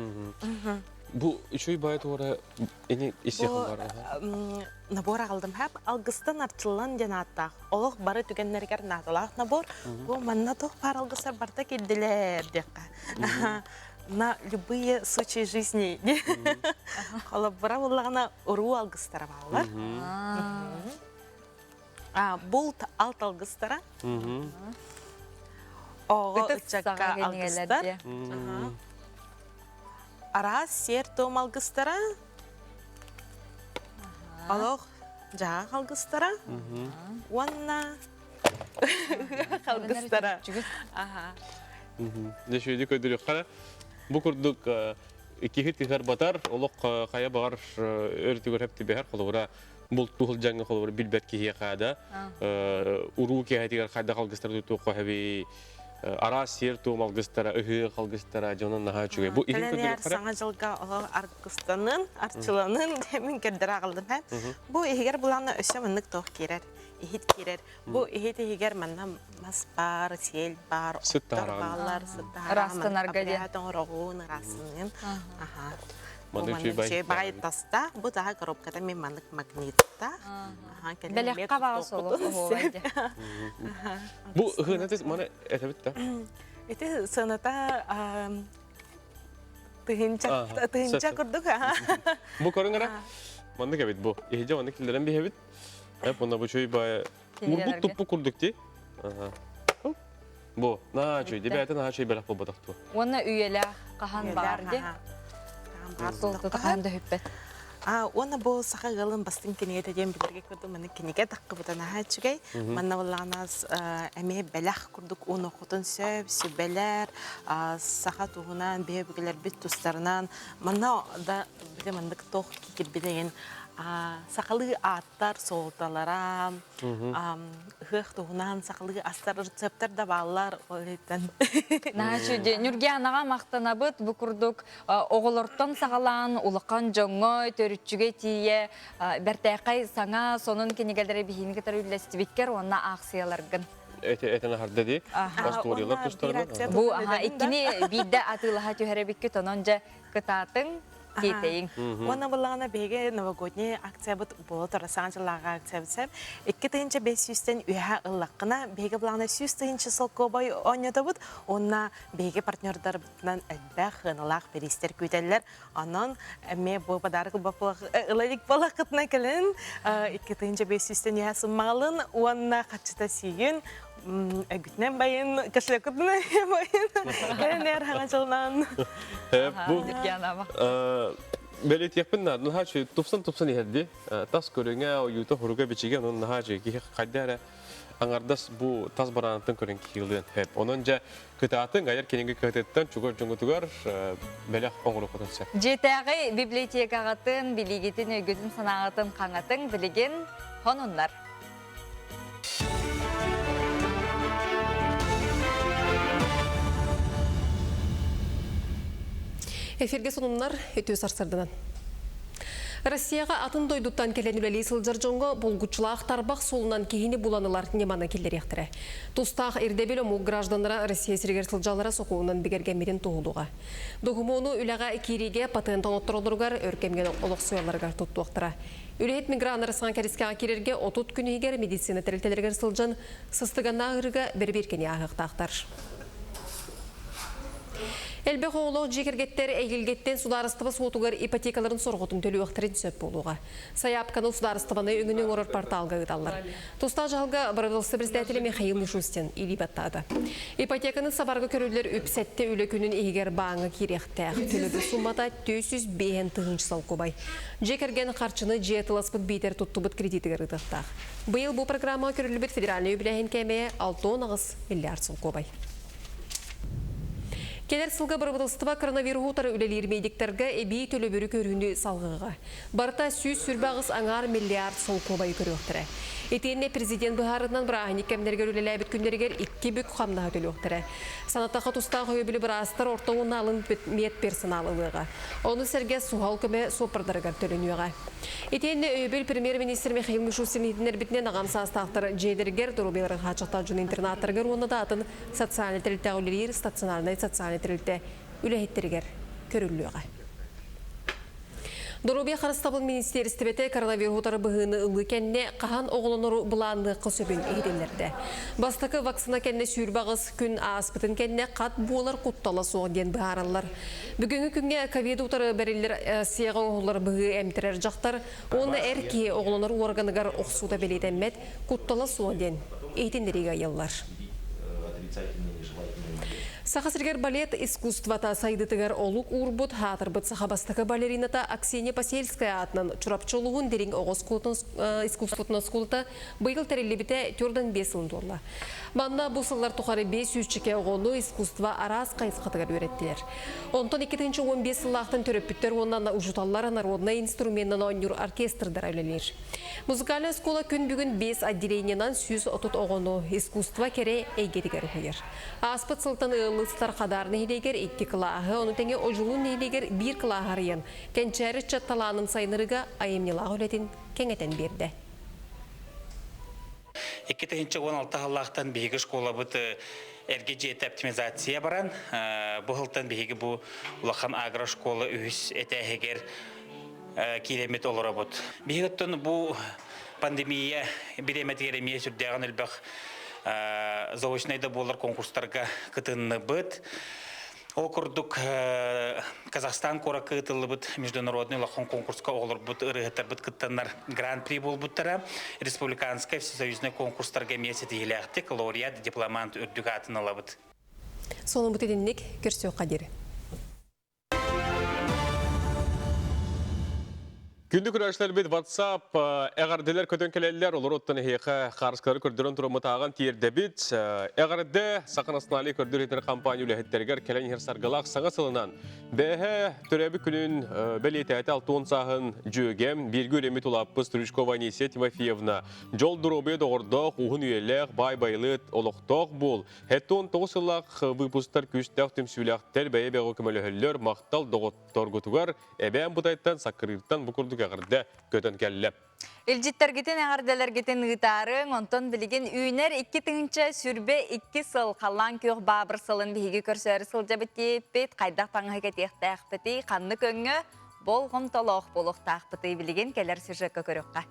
Бұл үшөй байы туғара әне есеқін бар? Набор алdım hep. Algıstan artçılan den attaq. Олық бары түгенлергер натылақ набор. Бұл манна тоқ бар алгысар барда келділер деққа. На любые случаи жизни. Қолы бұра болағына ұру алгыстара бағылар. Бұл алт алгыстара. Оғы үтчаққа алгыстар. Ара сер том алгыстара. Алох жаға қалғыстара. Уанна қалғыстара. Дешөйді көйдірек қара. Бұл күрдік екехет кехер батар, олық қая бағар өртігер әпті бәр қолығыра. Бұл тұғыл жаңы қолығыра білбәт кехе қада. Уру кехетігер қайда қалғыстара тұту қойхаби. Ара сер туым алгыстара, үхі қалгыстара, жонын наға чүге. Бұл ихін көндіріп қара? Саңа жылға олар аргыстанын, арчыланын демен көрдір ағылдым. Бұл егер бұланы өсі мұндық тоқ керер, ехет керер. Бұл ехет егер мұнда мас бар, сел бар, оттар балар, Растын аргаде. Рағын, расының. Мандық Чөй бай таста, бұл тағы коробкада мен мандық магнитта. Бәлеққа баға солы қоғайды. Бұл ғынатыз маны әтәбіт та? Әті сыныта тұхынча күрдік. Бұл көрін ғара? Мандық әбет бұл. Ехеде мандық келдерін бей әбет. Бұнда бұл чөй бай ұрбұт тұппы күрдік де. Бұл, наға чөй, дебе әті наға чөй бәлек бұл батақты. Оны үйелі қахан бар де. Солты қағанды хүппет. Оны бұл сақа ғылым бастың кенеге тәден білерге көрді. Мұны кенеге таққы бұдан аға чүгей. Мұнна болағаназ әме бәләқ күрдік. Оны құтын сөп, сөбәлер, сақа туғынан, бейбігілер біт тұстарынан. Мұнна да біле мұндық тоқ кекер білеген сақалы аттар солталара, ғық туғынан сақалы астар рецептар да балар олайтын. Нәшуде, Нүргиянаға мақтана бұд, бұқырдық оғылырттан сағалан, ұлыққан жоңой, төрүтчіге тие, бәртәқай саңа, сонын кенегелері бейіні кетер үйлестібеккер, онына ақсияларғын. Әтіні харды де, пасториялар тұстарынан. Бұ, ikkini бейді атылыға түйәребекке тононжа кытатын, кейтейін. Оны бұлағына беге новогодний акция бұд болы тұрасан жылаға акция бұтсап, 2-500-тен үйәға ұллаққына беге бұлағына 100-тен сылқы бай ойнады бұд, онына беге партнердар бұтынан әлбәқ ғынылақ берістер көйтелілер. Анан әме бұл бадарғы ұлалик балақытына кәлін 2-500-тен үйәға сыммағылын, онына қатшыта сүйін, Әгүтнен байын, кішілі күтіне байын, кәлінер хаңа жылынан. Бәлет екпін, нұхачы тұпсан ехеді, тас көріңе, ойуты құруға бечеген, оның нұхачы қайдары аңардас бұл тас баранатын көрін кейілден. Оның жа күтатын, ғайыр кенінгі күтеттен чүгір жүңгітігер бәлек оңыры құтынсы. Жетәғі библиотекағатын, білігетін, өгізін санағатын қаңатын білеген қонынлар. Эфирге сонунлар өтөс арсырдынан. Россияға атын дойдуттан келен үләлі сылжар жоңғы болгучылақ тарбақ солынан кейіні буланылар неманы келдер ектірі. Тустақ ирдебел ому гражданлара Россия сіргер сылжалара соқуынан бігергенмеден туғылуға. Дұғымуыны үләға кириге патентан оттырылдырғар өркемген олық сұяларғар тұттуақтыра. Үләйт мигран арасынан кәріскеға керерге отут күнігер медицина тәрілтелергер сылжан сыстығанна ғырға бір-біркені ағықтақтар. Әлбек оғылық жекергеттер әйгілгеттен сударыстыбы суытуғар ипотекаларын сорғытын төлі өқтірін сөп болуға. Саяпканы сударыстыбаны үңінің орыр порталға ғыдалар. Туста жалға Бұрылысы президентелі Михаил Мишустин или баттады. Ипотеканы сабарға көрілер өпсәтті өлі күнін егер бағыңы керектәқ. Төлігі суммата 400 тығыншы сал көбай. Жекерген қарчыны жетіласпыт бейтер тұттыбыт кредиті ғырдықтақ. Бұйыл бұл программа көрілбет федеральны өбіләйін кәмее 6 миллиард сал көбай. Келер сылға бұрыбыдылстыва коронавирусутары үлелер медиктерге әбей төлі бүрі көрінді салғыға. Барта сүйіз сүрбағыз аңар миллиард сол көбай көріқтірі. Етенне президент бұхарынан бірағын екемдергер үлелі әбіт күндергер 2 бүк қамнаға төлі өқтірі. Санаттақы тұстағы өбілі бір астыр ортауын алын мет персоналылыға. Оны сәрге суғал көмі сопырдарығар төлінуға. Етенне өбіл премьер-министр Михаил Мишустин етінер бітінен ағам састақтыр жейдергер дұрубелері қачықта жүн интернаттырғыр оны да атын социальный тәрілті әулелер стационарный социальный тәрілті үләйттергер көрілуға. Дұрубе қарыстабыл министерістібеті коронавирусутары бұғыны ұлы кәнне қахан оғылыныру бұланды қысөбін егеделерді. Бастықы вакцина кәнне сүйірбағыз күн аспытын кәнне қат болар құттала соғден бұғаралар. Бүгінгі күнге ковид-утары бәрелер сияға оғылар бұғы әмтірер жақтар, оны әрке оғылыныр органығар оқсуда белетемет құттала соғден егедендеріге айалар. Сахасыргер балет искусствата сайдытыгар олук урбут хатырбыт сахабастықы балерината Аксения Посельская атынан чурапчылуғын дерин оғыз искусствотына скулыта бұйыл тәрелебіте түрден 5 ұлындуырла. Манна бұсылар тұқары 500 чеке оғылы искусства арас қайысқатығар өреттілер. Онтан 2-15 сылақтын төрөппіттер оннан ұжуталлар народный инструментнан ойныр оркестрдар әулелер. Музыкальный скула күн бүгін 5 отделениянан 100 отут оғыны искусства кере әйгедігер құйыр. Аспыт сылтан ылыстар қадарны елегер 2 кылағы, оны тәңе ожылын елегер 1 кылағарыян. Кәнчәрі чатталанын сайнырыға айымнелағы өлетін кәңетен берді. 2-16 халлақтан бейгі школа бұты әрге жеті оптимизация баран. Бұғылтан бейгі бұл ұлақан агрошкола үйіс әтәхегер керемет олыра бұд. Бейгіттен бұл пандемия біремет керемия сүрдіған үлбәқ заочнайда болар конкурстарға кытынны бұд. Ол күрдік Казахстан қора кытылы бұд международный лахон конкурсқа олар бұд ұрығытар бұд кыттанар гран-при бол бұдтара. Республиканская всесоюзный конкурстарға месет еләқтік лауреат дипломант үрдігі атын ала бұд. Соның бұд едінлік көрсеу қадері. Күнді күрәшілер бет WhatsApp әғарделер көтен келелілер олар оттан хейқа қарысқары көрдірін тұрымытаған тиерді бет. Әғарды сақын аснали көрдір етер компания үләхеттергер келен ерсарғалақ саңа сылынан. Бәхі түрәбі күнін бәлеті әті 6 сағын жүйгем біргі өлемет ұлаппыз Туричкова Анисия Тимофеевна. Жол дұробе доғырдық, ұғын үйелек, бай-байлыт, олықтық бол. Әттон 9 сылақ выпустар күштәқ түмсүләқтер бәйе бәғі көмелі мақтал доғыттор күтігар, әбән бұтайттан сақырырттан бұқырдық әғырды көтін кәлі. Илжиттергетен әғардаларгетен ұйтарың, онтон білген үйінер 2 тыңынша сүрбе 2 сыл қалан көк бабыр сылын бейгі көрсәрі сыл жабыт кейіппет, қайдақ паңға кетектәқ бәті, қанны көңі болғым толоқ болуқ тақпыты білген келер сюжетке көріққа.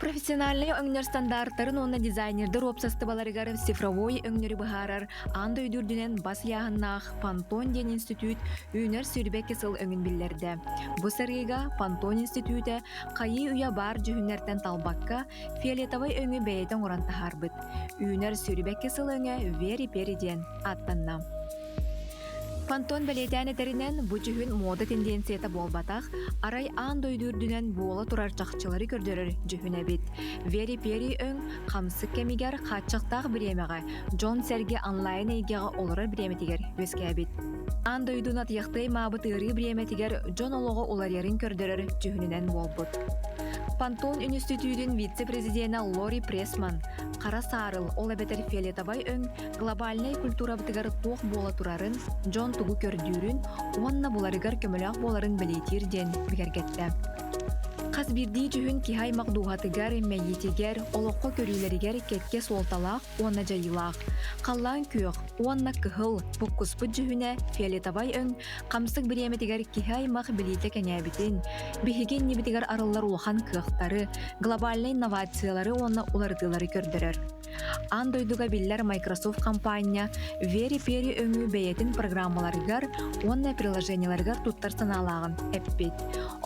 Профессиональный өңнөр стандарттарын онна дизайнердер опсастыбаларыгар цифровой өңнөрі бұхарар аңды өйдүрдінен бас яғыннақ Пантон ден институт үйнер сүрбек кесіл өңін білдерді. Бұ сарыға Пантон институты қайы үйа бар жүхінерден талбаққа фиолетовой өңі бәйетен оранты харбыт. Үйнер сүрбек кесіл өңі вери периден аттанна. Пантон бәлетән етерінен бұ жүхін мода тенденцията болбатақ, арай аң дойдүрдінен бола тұрар чақчылары көрдірір жүхін әбет. Вери пери өң қамсық кемигер қатшықтақ біремеға, Джон Серге онлайн егеға олырар біреметігер өске әбет. Аң дойдун атияқтай мабыт ұры біреметігер Джон олығы оларерін көрдірір жүхінінен болбыт. Пантон институтын вице-президенті Лори Пресман, қара сарыл ол әбетер фиолетовой өң глобальный культура бітігер тоқ бола тұрарын Джон тугу көрдүүрүн, уанна буларыгар көмөлөк боларын билетирден бигергетте. Қас бирди жүхін кихай мақдуғатыгар, мәйетегер, олоққа көрүйлерігер кетке солталақ, уанна жайылақ. Қаллан күйіқ, уанна кыхыл, бұққұспыт жүхіне фиолетовой өң, қамсық біреметегер кихай мақ билете кәнәбітін, бігеген небетегер арылар улахан күйіқтары, глобальный инновациялары уанна улардылары көрдірір. Андойдуга биллер Microsoft компания Veri Peri өңі бәйетін программаларыгар, онна приложенияларыгар туттар саналағын әппет.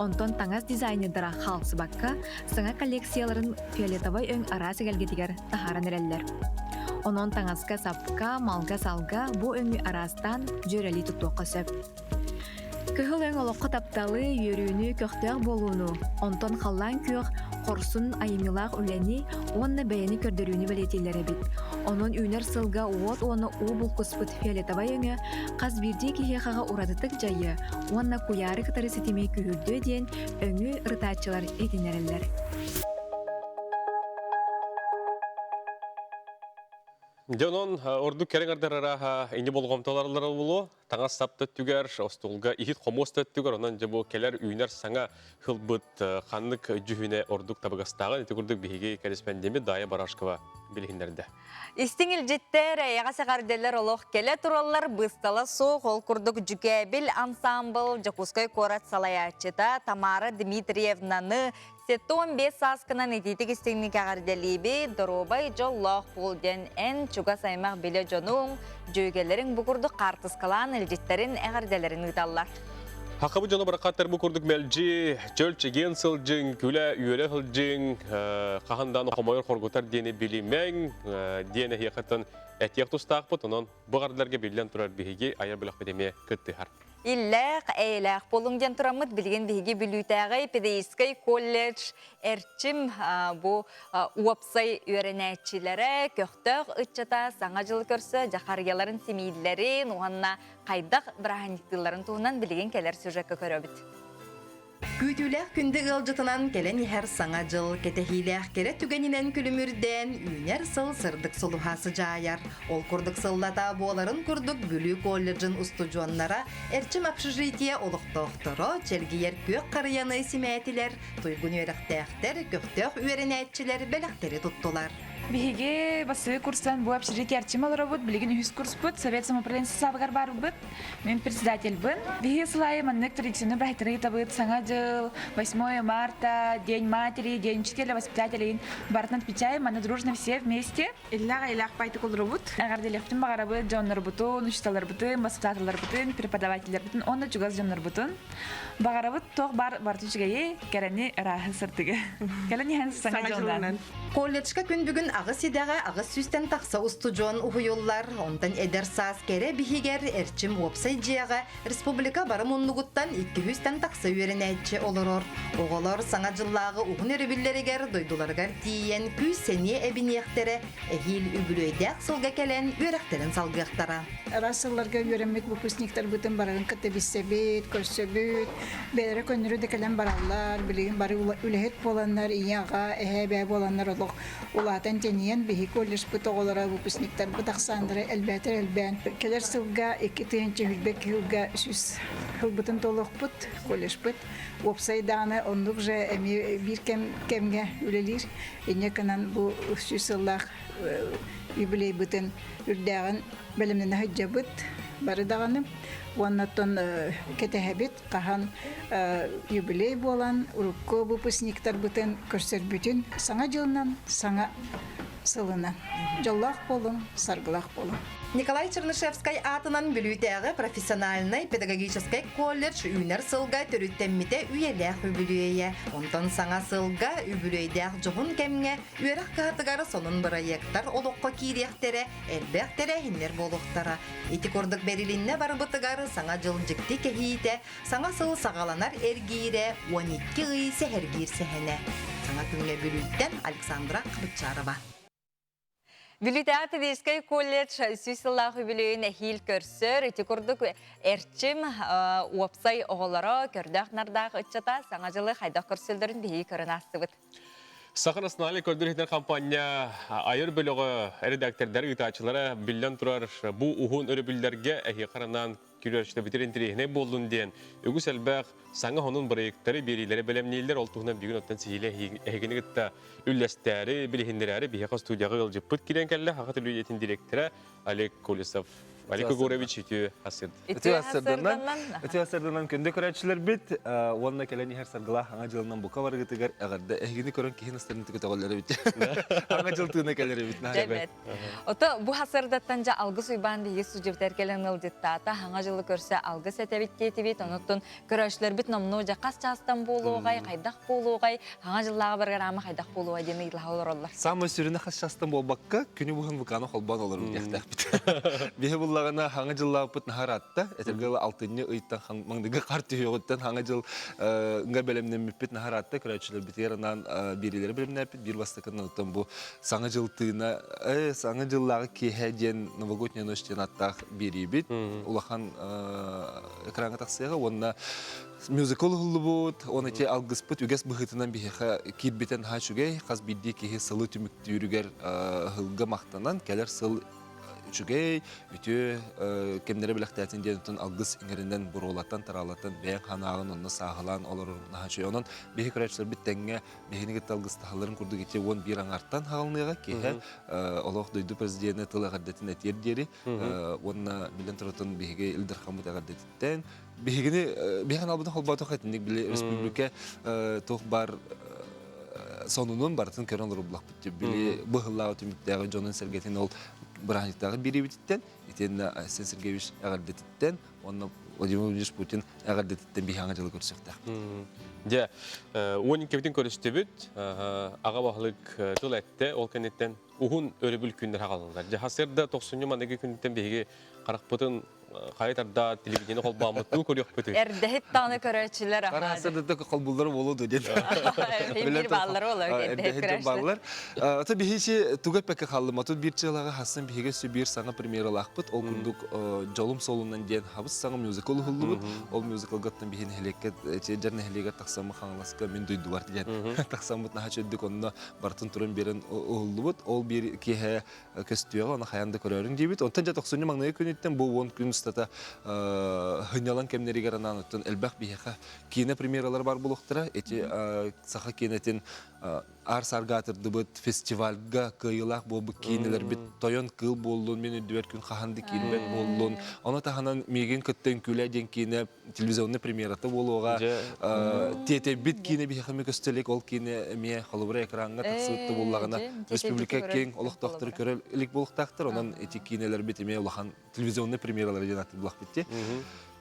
Онтон таңас дизайнердара халсы бакка, саңа коллекцияларын фиолетовой өң арасы кәлгетігер тахаран әрелер. Онон таңаска сапка, малга салга бұ өңі арастан жөрәли тұттуққа сөп. Кыхыл өң олыққа тапталы үйерүүнү көқтөк болуыну, онтон қаллан күйіқ қорсын айымилақ үләні, онна бәйіні көрдірүүнү білетелері бит. Онын үйнер сылға уот оны убыл құспыт фиолетовой өңі, қаз бірде кехеқаға ұрадытық жайы, онна куяры қытары сетемей күйірді ден өңі рытачылар етінерелер. Жонон ордук керең ардырара инде болгомтоларлары болу, таңас сапты түгер, остулга ихит хомосты түгер, онан жабу келер үйнер саңа хылбыт ханнык жүхіне ордук табыгастағы, неті күрдік бейге корреспондеми Дая Барашкова білгендерді. Истиңіл жеттер, яғасы қарделер олық келе туралар бұстала соқ, ол күрдік жүгәбіл ансамбл, Жакускай Корат Салаячыта, Тамара Дмитриевнаны, Сеттон 5 саскынан ететік істігіні кәғарделейбі, Доробай жоллақ болден ән чуға саймақ біле жонуң, жүйгелерін бұқырды қартысқалан әлжеттерін әғарделерін ұйталар. Хақыбы жоны бірақаттар бұл күрдік мәлжі, жөлчеген сылжың, күлі үйелі хылжың, қағанданы қомайыр қорғытар дені білімәң, дені хеқаттан әтияқ тұстақ бұт, онын бұғардыларға білден тұрар бігеге ая біліқ бедеме күтті хар. Илләқ, әйләқ болыңден тұрамыд білген бігі білуйтәғай педагогический колледж әрчім бұ уапсай үйренәтчілері көқтіқ үтчата саңа жыл көрсі жақарғаларын семейлерін, оғанна қайдақ біраханиктыларын туғынан білген келер сюжетке көрөбіт. Күтүләк күнді ғылжытынан келен ехер саңа жыл, кетехиләк кере түгенінен күлімірден үйнер сыл сырдық сұлухасы жайар. Ол күрдік сыллата боларын күрдік бүлі колледжін ұстуджуаннара әрчім общежитие олықтоқтыры, челгейер көк қарияны семәтілер, тұйгын өріқтәқтер, көқтөк үйренәтчілер бәліқтері тұттылар. Биһиге басы курсан бу общежитие арчим олоробут, билигин үхіс курс бут, совет самоуправленцы сабыгар бар бут, мен председатель бун. Биһиге сылайы маннык традиционный брахтыры табыт, саңа жыл, 8 марта, День матери, День учителя, воспитателей, бартын отмечаем, мы дружно все вместе. Иллага илах пайты кулробут, агарделехтин багарабыт, жоннор бутун, учителлар бутун, воспитателлар бутун, преподавателлар бутун, онда чугаз жоннор бутун. Багарабыт тох бар бартучугайы, керени рахы сыртыгы. Келени хэнс саңа жондан. Колледжка күн бүгін ағыс едеға ағыс сүстен тақса ұстуджон ұхойоллар, ондан әдер саас кәрі бігігер әрчім опсай жияға республика барым ұннығыттан 200-тен тақса үйерін әйтші олырыр. Оғылар саңа жыллағы ұғын өрібілерігер дойдуларғар тиен күз сәне әбінектері әхил үбілөйдәк сылға кәлен өрәқтерін салғықтара. Расылларға үйерімет выпускниктар бұтын барағын қыты бісебет, көрсөбет, бәлері көнірі декелен баралар, білеген бары үләхет боланлар, ияға, әхәбә боланлар олық. Улатан тенен бихи колледж бұты оғылара выпускниктар бұтақсандыры әлбәтір әлбән. Келер сылға 2-тенчі хүлбек хүлға сүз хүлбытын толық бұт, колледж бұт. Опсайданы ондық жа бір кемге үлелер. Ене канан бұл сүз сыллақ юбилей бұтын үрдәғын бәлімнені хүджа бұт. бары дағаны. Оннаттан кетехебит қахан юбилей болан, урукко выпускниктар бутын көрсер бүтін саңа жылынан, саңа сылынан. Жоллақ болын, саргылақ болын. Николай Чернышевский атынан бүлүйтәгы профессиональный педагогический колледж үйнер сылга төрүттеммите үйеләх үбүлүйе. Онтан саңа сылга үбүлүйдәк жоғын кемге үйерәк катыгары сонун проекттар олоққа кирияхтере, элбәхтере хиннер болуқтара. Этикордық берилинне барбытыгары саңа жыл жікті кехейте, саңа сыл сағаланар эргире, 12 ый сәхергир сәхене. Саңа күнге бүлүйттен Александра Қыбытчарова. Бүлітәға педагогический колледж сүйсіллағы бүлейін әхил көрсір, етекордық әрчім уапсай оғылары көрдіқ нардағы үтчата саңа жылы қайдақ көрсілдерін бейі көрін астыбыд. Сақын аснали көрдірхетер компания айыр бөлігі редактордары ұтачылары білден тұрар бұл ұғын өрі білдерге әхи қаранан күрершті бітерін тірегіне болдың ден. Үгіс әлбәқ саңа оның проекттары берилері бәлемнейлер олтуғынан бүгін оттан сейілі әйгені күтті үлләстәрі, білігіндері бейхақ студияғы ғылжып бұд керен кәлі хақыт үлуетін директоры Олег Колесов. Олег Егорович үті асырды. Үті асырдынан күнді көрәтшілер біт, онына кәләні әр сарғыла аңа жылынан бұқа бар ғытығар әғарды әйгені көрін кейін астарын түкіті ғолары біт. Аңа жыл тұғына кәлері біт. Ота бұ асырдаттан жа алғыс ұйбан бейгі сұжевтер кәлін ұлдеттата, аңа жылы көрсе алғыс әтәбет кеті бет, оныттың көрәтшілер біт номну жа қас частан болуғай, қайдақ болуғай, аңа жыллаға барғар ама қайдақ болуғай дені илға олар олар. Самы сүріні қас частан болбаққа күні бұғын бұқаны қолбан олар біт. Лағана хаңа жыллағы бұт нахаратта, әтіргілі алтынны ұйттан маңдығы қар түйеғыттан хаңа жыл ұңға бәлемнен мүппет нахаратта, көрәтшілер бітерінан берелері бәлемнен әппет, бір бастықын ұттан бұл саңа жыл тыйына, саңа жыллағы кейхәден новогодния нөштен аттақ бері бет, ұлақан экранға тақсыға, онына мюзикл ғылы бұд, оны те алғыз бұд, үгәс бұғытынан бейхі кирбетен ха шүгей, қаз бидді кейхі сылы түмікті үрігер ғылға мақтанан, кәлер сыл Үчүгей, үтө кемнере билектәтин дентен алгыс иңеринен бурулаттан таралаттан бәйән ханагын онны сағылан олар нахачы. Онан бехи көрәчләр биттәнгә бехине гит алгыс тахалларын курды гите 11 аңарттан хагылныга кеһә Аллаһ дойду президенты тылы гаддәтен әтер дери. Онна билен торотын бехиге Илдар Хамут гаддәттән бехигене бехан албыдан холбаты хәтинник биле республика тох бар сонунун бартын көрән рублах битте биле быһыллау тимиттәге Джонын Сергейтин ол Бранниктағы бері бітіттен, етен Сен Сергеевич әғардеттіттен, оны Владимир Владимирович Путин әғардеттіттен бейхаңа жылы көрсіқтақ. Де, 12 кебетін көрісті бүт, аға бағылық тыл әтті, ол кәнеттен ұғын өрі бүл күндер ағалыңдар. Де, хасырда 90 мандығы күндеттен бейге қарақ бұтын қайтарда телевидені қолбамыттың көрек бүті. Әрдәхет таны көрәтшілер ағады. Қарасырда қолбулары болуды деді. Bir balları olur. Әрдәхет баллар. Ата бейхеші түгі пәкі қалым. Ата бір жылаға хасын бейге сөбір саңа премьералақ бұд. Ол күндік жолым солынан ден хабыз саңа мюзикл ұғылды бұд. Ол мюзикл ғаттан бейхен хелекет, жарны хелекет тақсамы қаңыласқа мен дойды бар деген. Тақсамы нахач өддік онына бартын тұрын берін ұғылды бұд. Ол бір кейхе көстіяға, оны қаянды көрерін дейбіт. Онтан жа 90 маңнайы күнеттен бұл 10 күн стата хынялан кемнеригер анан өттен элбах бейхе кейіне премьералар бар болуқтыра. Эти саха кейнетін ар саргатырды бұд фестивальға кыйлақ болбы кейнелер бит тойон кыл болуын, мен өддібер күн қаханды кейнбет болуын. Оны таханан меген күттен күлі ден кейіне телевизионны премьераты болуға тете бит кейіне бейхеме көстелек ол кейіне ме қалыбыра экранға тақсыытты болуғана республика кең олықтақтыры көрелік болуқтақтыр. Онан эти кейнелер бит еме олақан телевизионны премьералар ден аты бұлақ бітте.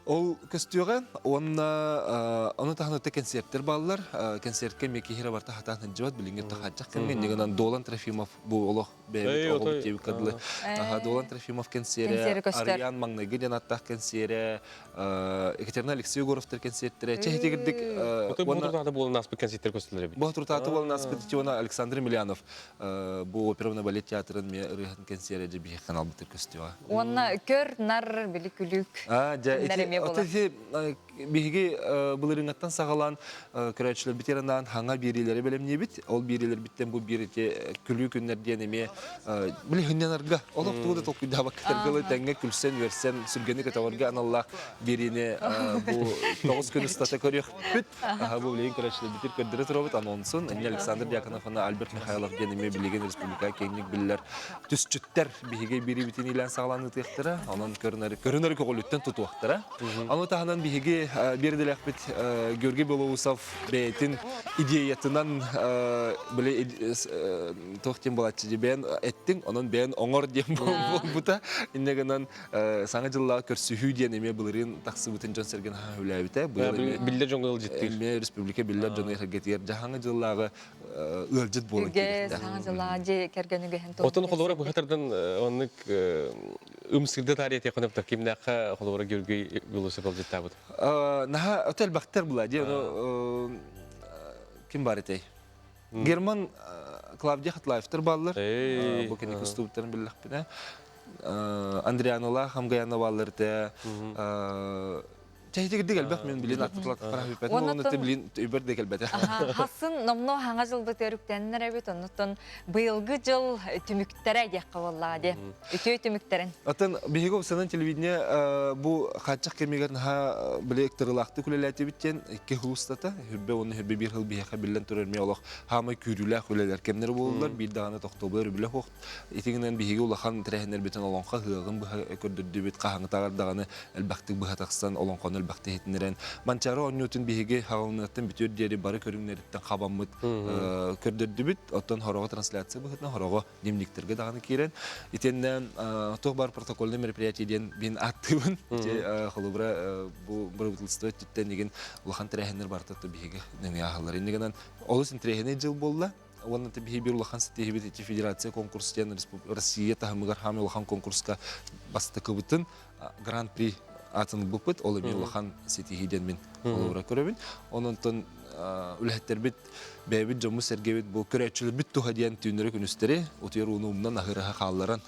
Ол көстіуға, оны тағын өтті концерттер балылар. Концертке меке хера барта хатағын жауат білінген тұқатжақ кәмген. Негенан Долан Трофимов бұл олық бәйбіт оғыл бітеуі қадылы. Долан Трофимов концерті, Ариан Маңнайғы ден аттақ концерті, Екатерина Алексей Егоровтар концерттері. Чәхеті кірдік... Бұл тұртағды болын аспы концерттер көстілері бі? Бұл тұртағды болын аспы тетеуіна Александр Милянов. Бұл оперовна балет театрын ме ұрығын концерті бейхе қанал бұтыр көстіуға. Оны көр, нар, білі күлік. Отезе биһиги былырыңаттан сагалан көрәчләр битерандан хаңа бириләре белемне бит. Ол бириләр биттен бу бирите күлү күннәрдән эме биле хыннарга олоп тууда токуйда баккатыргылы тәңгә күлсен версен сүргәне катаварга аналлах бирине бу 9 көн стата көрөк бит. Бу билен көрәчләр битер көрдөрө торабыт анонсын. Александр Дьяконов аны Альберт Михайлов денеме билеген республика кеңник билләр түсчүттер биһиге бири битен илән сагаланы тыктыра. Анан көрүнөр көголүттен тутуактыра. Аны таханан биһиге берделек бит Георгий Белоусов бейтин идеятынан биле тохтен болатчы дебен эттин, анан бен оңор дем бута. Иннегенен саңа жылла көрсүхүү денеме билерин таксы бутен жон серген хөләбите. Биллер жоңгыл життир. Республика биллер жоңгыл хагетер жаһаңа жыллага ылжыт болон керек. Саңа жылла же кергенүгө хен. Отон холора бу хатардан оннык умсырды тарихи конопта кимнакка холора Георгий Белоусов алжыттабыт. Наха отель бактер була ди ким бар этей. Герман Клавдия Хатлаевтер баллар. Бу кене кустубтарын биллах бине. Андрианола хамгаяна баллар те. Чайдык дигелбек мен билен аттылат карап бетен. Оны те билен үбер дигелбете. Хасын номно хаңа жыл бөтөрүктеннер бит оннотон быйылгы жыл түмүктөрө якка боллади. Үтөй түмүктерин. Атын биһиге сенен телевидение бу хачык кемегерин ха билектерлакты күлеләте биттен икки хулустата. Хүббе оны хүббе бир хыл биһиге билен төрөрмө олох хамы күрүлә күлеләр кемнер булдылар. Бир даганы токтоблар биле хок. Итигенен биһиге улахан трехнер бетен олонка хыгын бу көрдөдү бит кахаңы тагардаганы элбактык бу хатаксан олонкон элбакты хетнерен. Манчары оннутун биһиге хагылнаттан битөр дери бары көрүңнөрдөн кабаммыт көрдөдү бит. Оттон хорого трансляция бу хетне хорого дневниктерге даганы кирен. Итеннен бар протокольный мероприятиеден бин активен холубра бу правительство титтен деген улахан трехнер бартатты биһиге неме ахалар. Иннегенен олус трехне жыл болла. Онна те биһи бир улахан сетебит федерация конкурстен Россия тахмыгар хами улахан конкурска бастыкыбытын гран-при атын бупыт ол эми улахан сетихиден мен холубра көрөбүн. Ононтон үлһеттер бит бәбит жому сергебит бу көрәчүлөр бит туха диен түнөрө күнүстери отер унумнан ахыраха халларан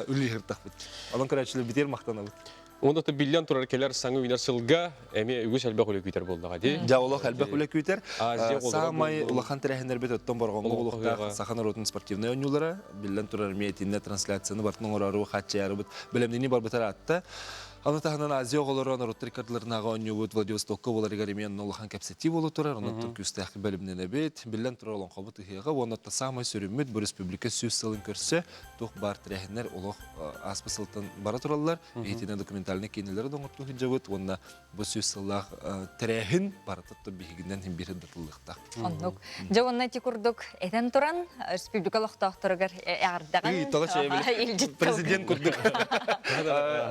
үлүртак бит. Алан көрәчүлөр битер мактанабыт. Онда да биллион турар келер саңы универсалга эми үгүс албак үлө күтер болдуга ди. Жаулок албак үлө күтер. Самай улахан терехнер бит оттон боргонго улукта сахана ротун спортивный ойнулары биллион турар метинне трансляцияны бартын орару хатчары бит. Белемдени бар битер атты. Аны таханан Азия оголорон ротрикардларнага оннубут Владивостокко боларыгар эмен улахан капсети болу турар. Онтон күстәк белемнене бит. Биллион турар олон кабыт ыгыга онотта самай сүрүммүт бу республика сүз сылын көрсө тук бар терехнер улук аспысылтын бара тураллар. Этине документальный кинелер доңотту хиҗабыт. Онда бу сүз сыллах терехин баратты бигинен хим бир датылыкта. Оннук. Жавонна тикурдук этен туран республикалык тактырыгар ягардаган. Президент курдук.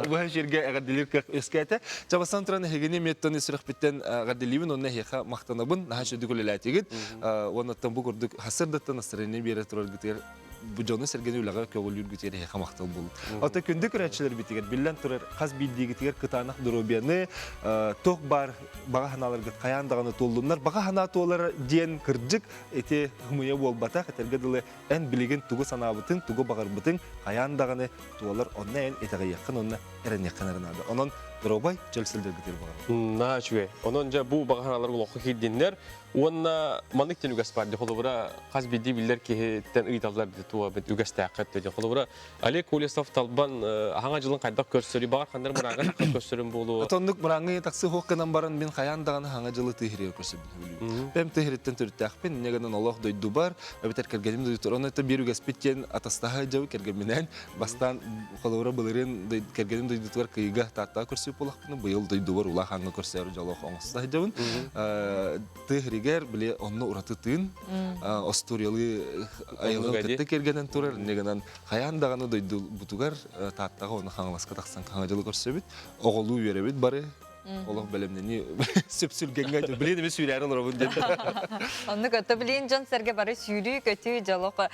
Бу жерге гадилер өскәтә. Жабасан туран хегене меттоны сүрәк биттен гадиливен онны хеха мактанабын. Наһа дүгөләтегит. Оннан бу курдук хасырдаттан асырыны бере турар гитер. Бу жоны сергене улага көгөлүр гитер хеха мактал бул. Ата күндүк рәчләр битигер биллән турар хас билдиги тигер кытанак дробияны ток бар бага ханаларга каяндаганы толдуннар. Бага хана толар ден кыржык эте хымыя болбата хәтергә диле эн билеген тугы санабытын тугы багарбытын каяндаганы толар оннан этеге якын онна эрен якынарына. Онон дробай чөлсөлдер гитер бар. Начуе. Онон жа бу бага ханалар улакка киддиннер. Онна манык тен үгәспар ди холобра хас бидди биллер ки тен ыйталлар ди туа бит үгәстәкәт ди холобра Олег Колесов талбан хаңа жылын кайдак көрсөри бар хандар мураган көрсөрүм болу. Атондук мураңы таксы хокканан барын мен каяндаганы хаңа жылы тыгыры көрсөбүлү. Бем тыгырыттан төртәкпен негенен Аллах дойду бар. Бетер кергеним дойду. Оны та бир үгәспеттен атастага жабы кергенменен бастан холобра булырын кергеним дойду туар кыйга татта көрсөп болакны быйыл дойду бар ула хаңа көрсөр жалох оңсызда жабын. Тыгырыгер биле онны уратытын Астуриялы айылга кетте кергенен турар. Негенен каяндаганы дойду бутугар таттага оны хаңаласка таксан хаңа жылы көрсөбүт. Оголуу беребит бары. Олох белемнени сөпсүлгенге билен эме сүйләр алар бу деп. Онны көтө билен жон серге бары сүйлү көтү жалок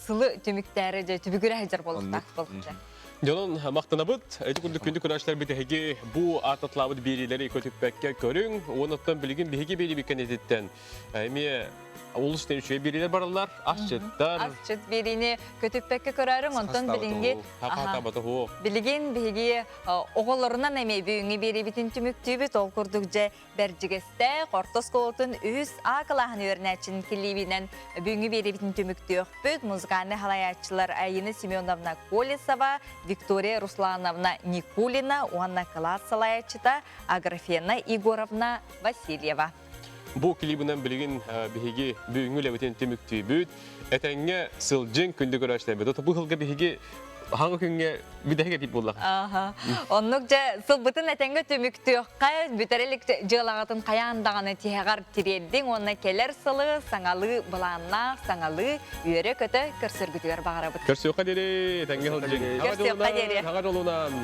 сылы төмүктәре же түбүгүрө хәҗәр болуп болду. Жонон мақтанабыт, әйті күнді күнәшілер бітігі бұ ататлабыд берилері көтіппәкке көрің, оныттан білген бігі бері бекен ететтен. Әме олыстен үше берилер баралар, асчыттар. Асчыт берini көтіппәкке көрәрің, онтан білінге білген бігі оғыларынан әме бүйіңі бері бітін түміктүйбіт, ол күрдік жа бәржігесті, қортос қолытын үз ақылағын өрнәчін келебінен бүйіңі бері бітін түміктүйік бүд, музыканы халаячылар Айына Семеновна Колесова, Виктория Руслановна Никулина, Уанна Класс салаячыта, Аграфена Игоровна Васильева. Бұл клибінен білген бігі бүйіңі ләбітен түміктүй бүд, әтәңе сылжын күнді көрәшілер бүд. Бұл ғылға бігі hangi күнге бидеге тип боллақ? Оннук же сылбытын әтәңге түміктүйіққа бүтерелік жылағатын қаяндағаны тиғар тирелдің, онна келер сылы, саңалы бұланна, саңалы үйері көті көрсіргітігер бағара бұд. Көрсіуқа дере, әтәңге ғылжың. Көрсіуқа дере. Ағар олуынан.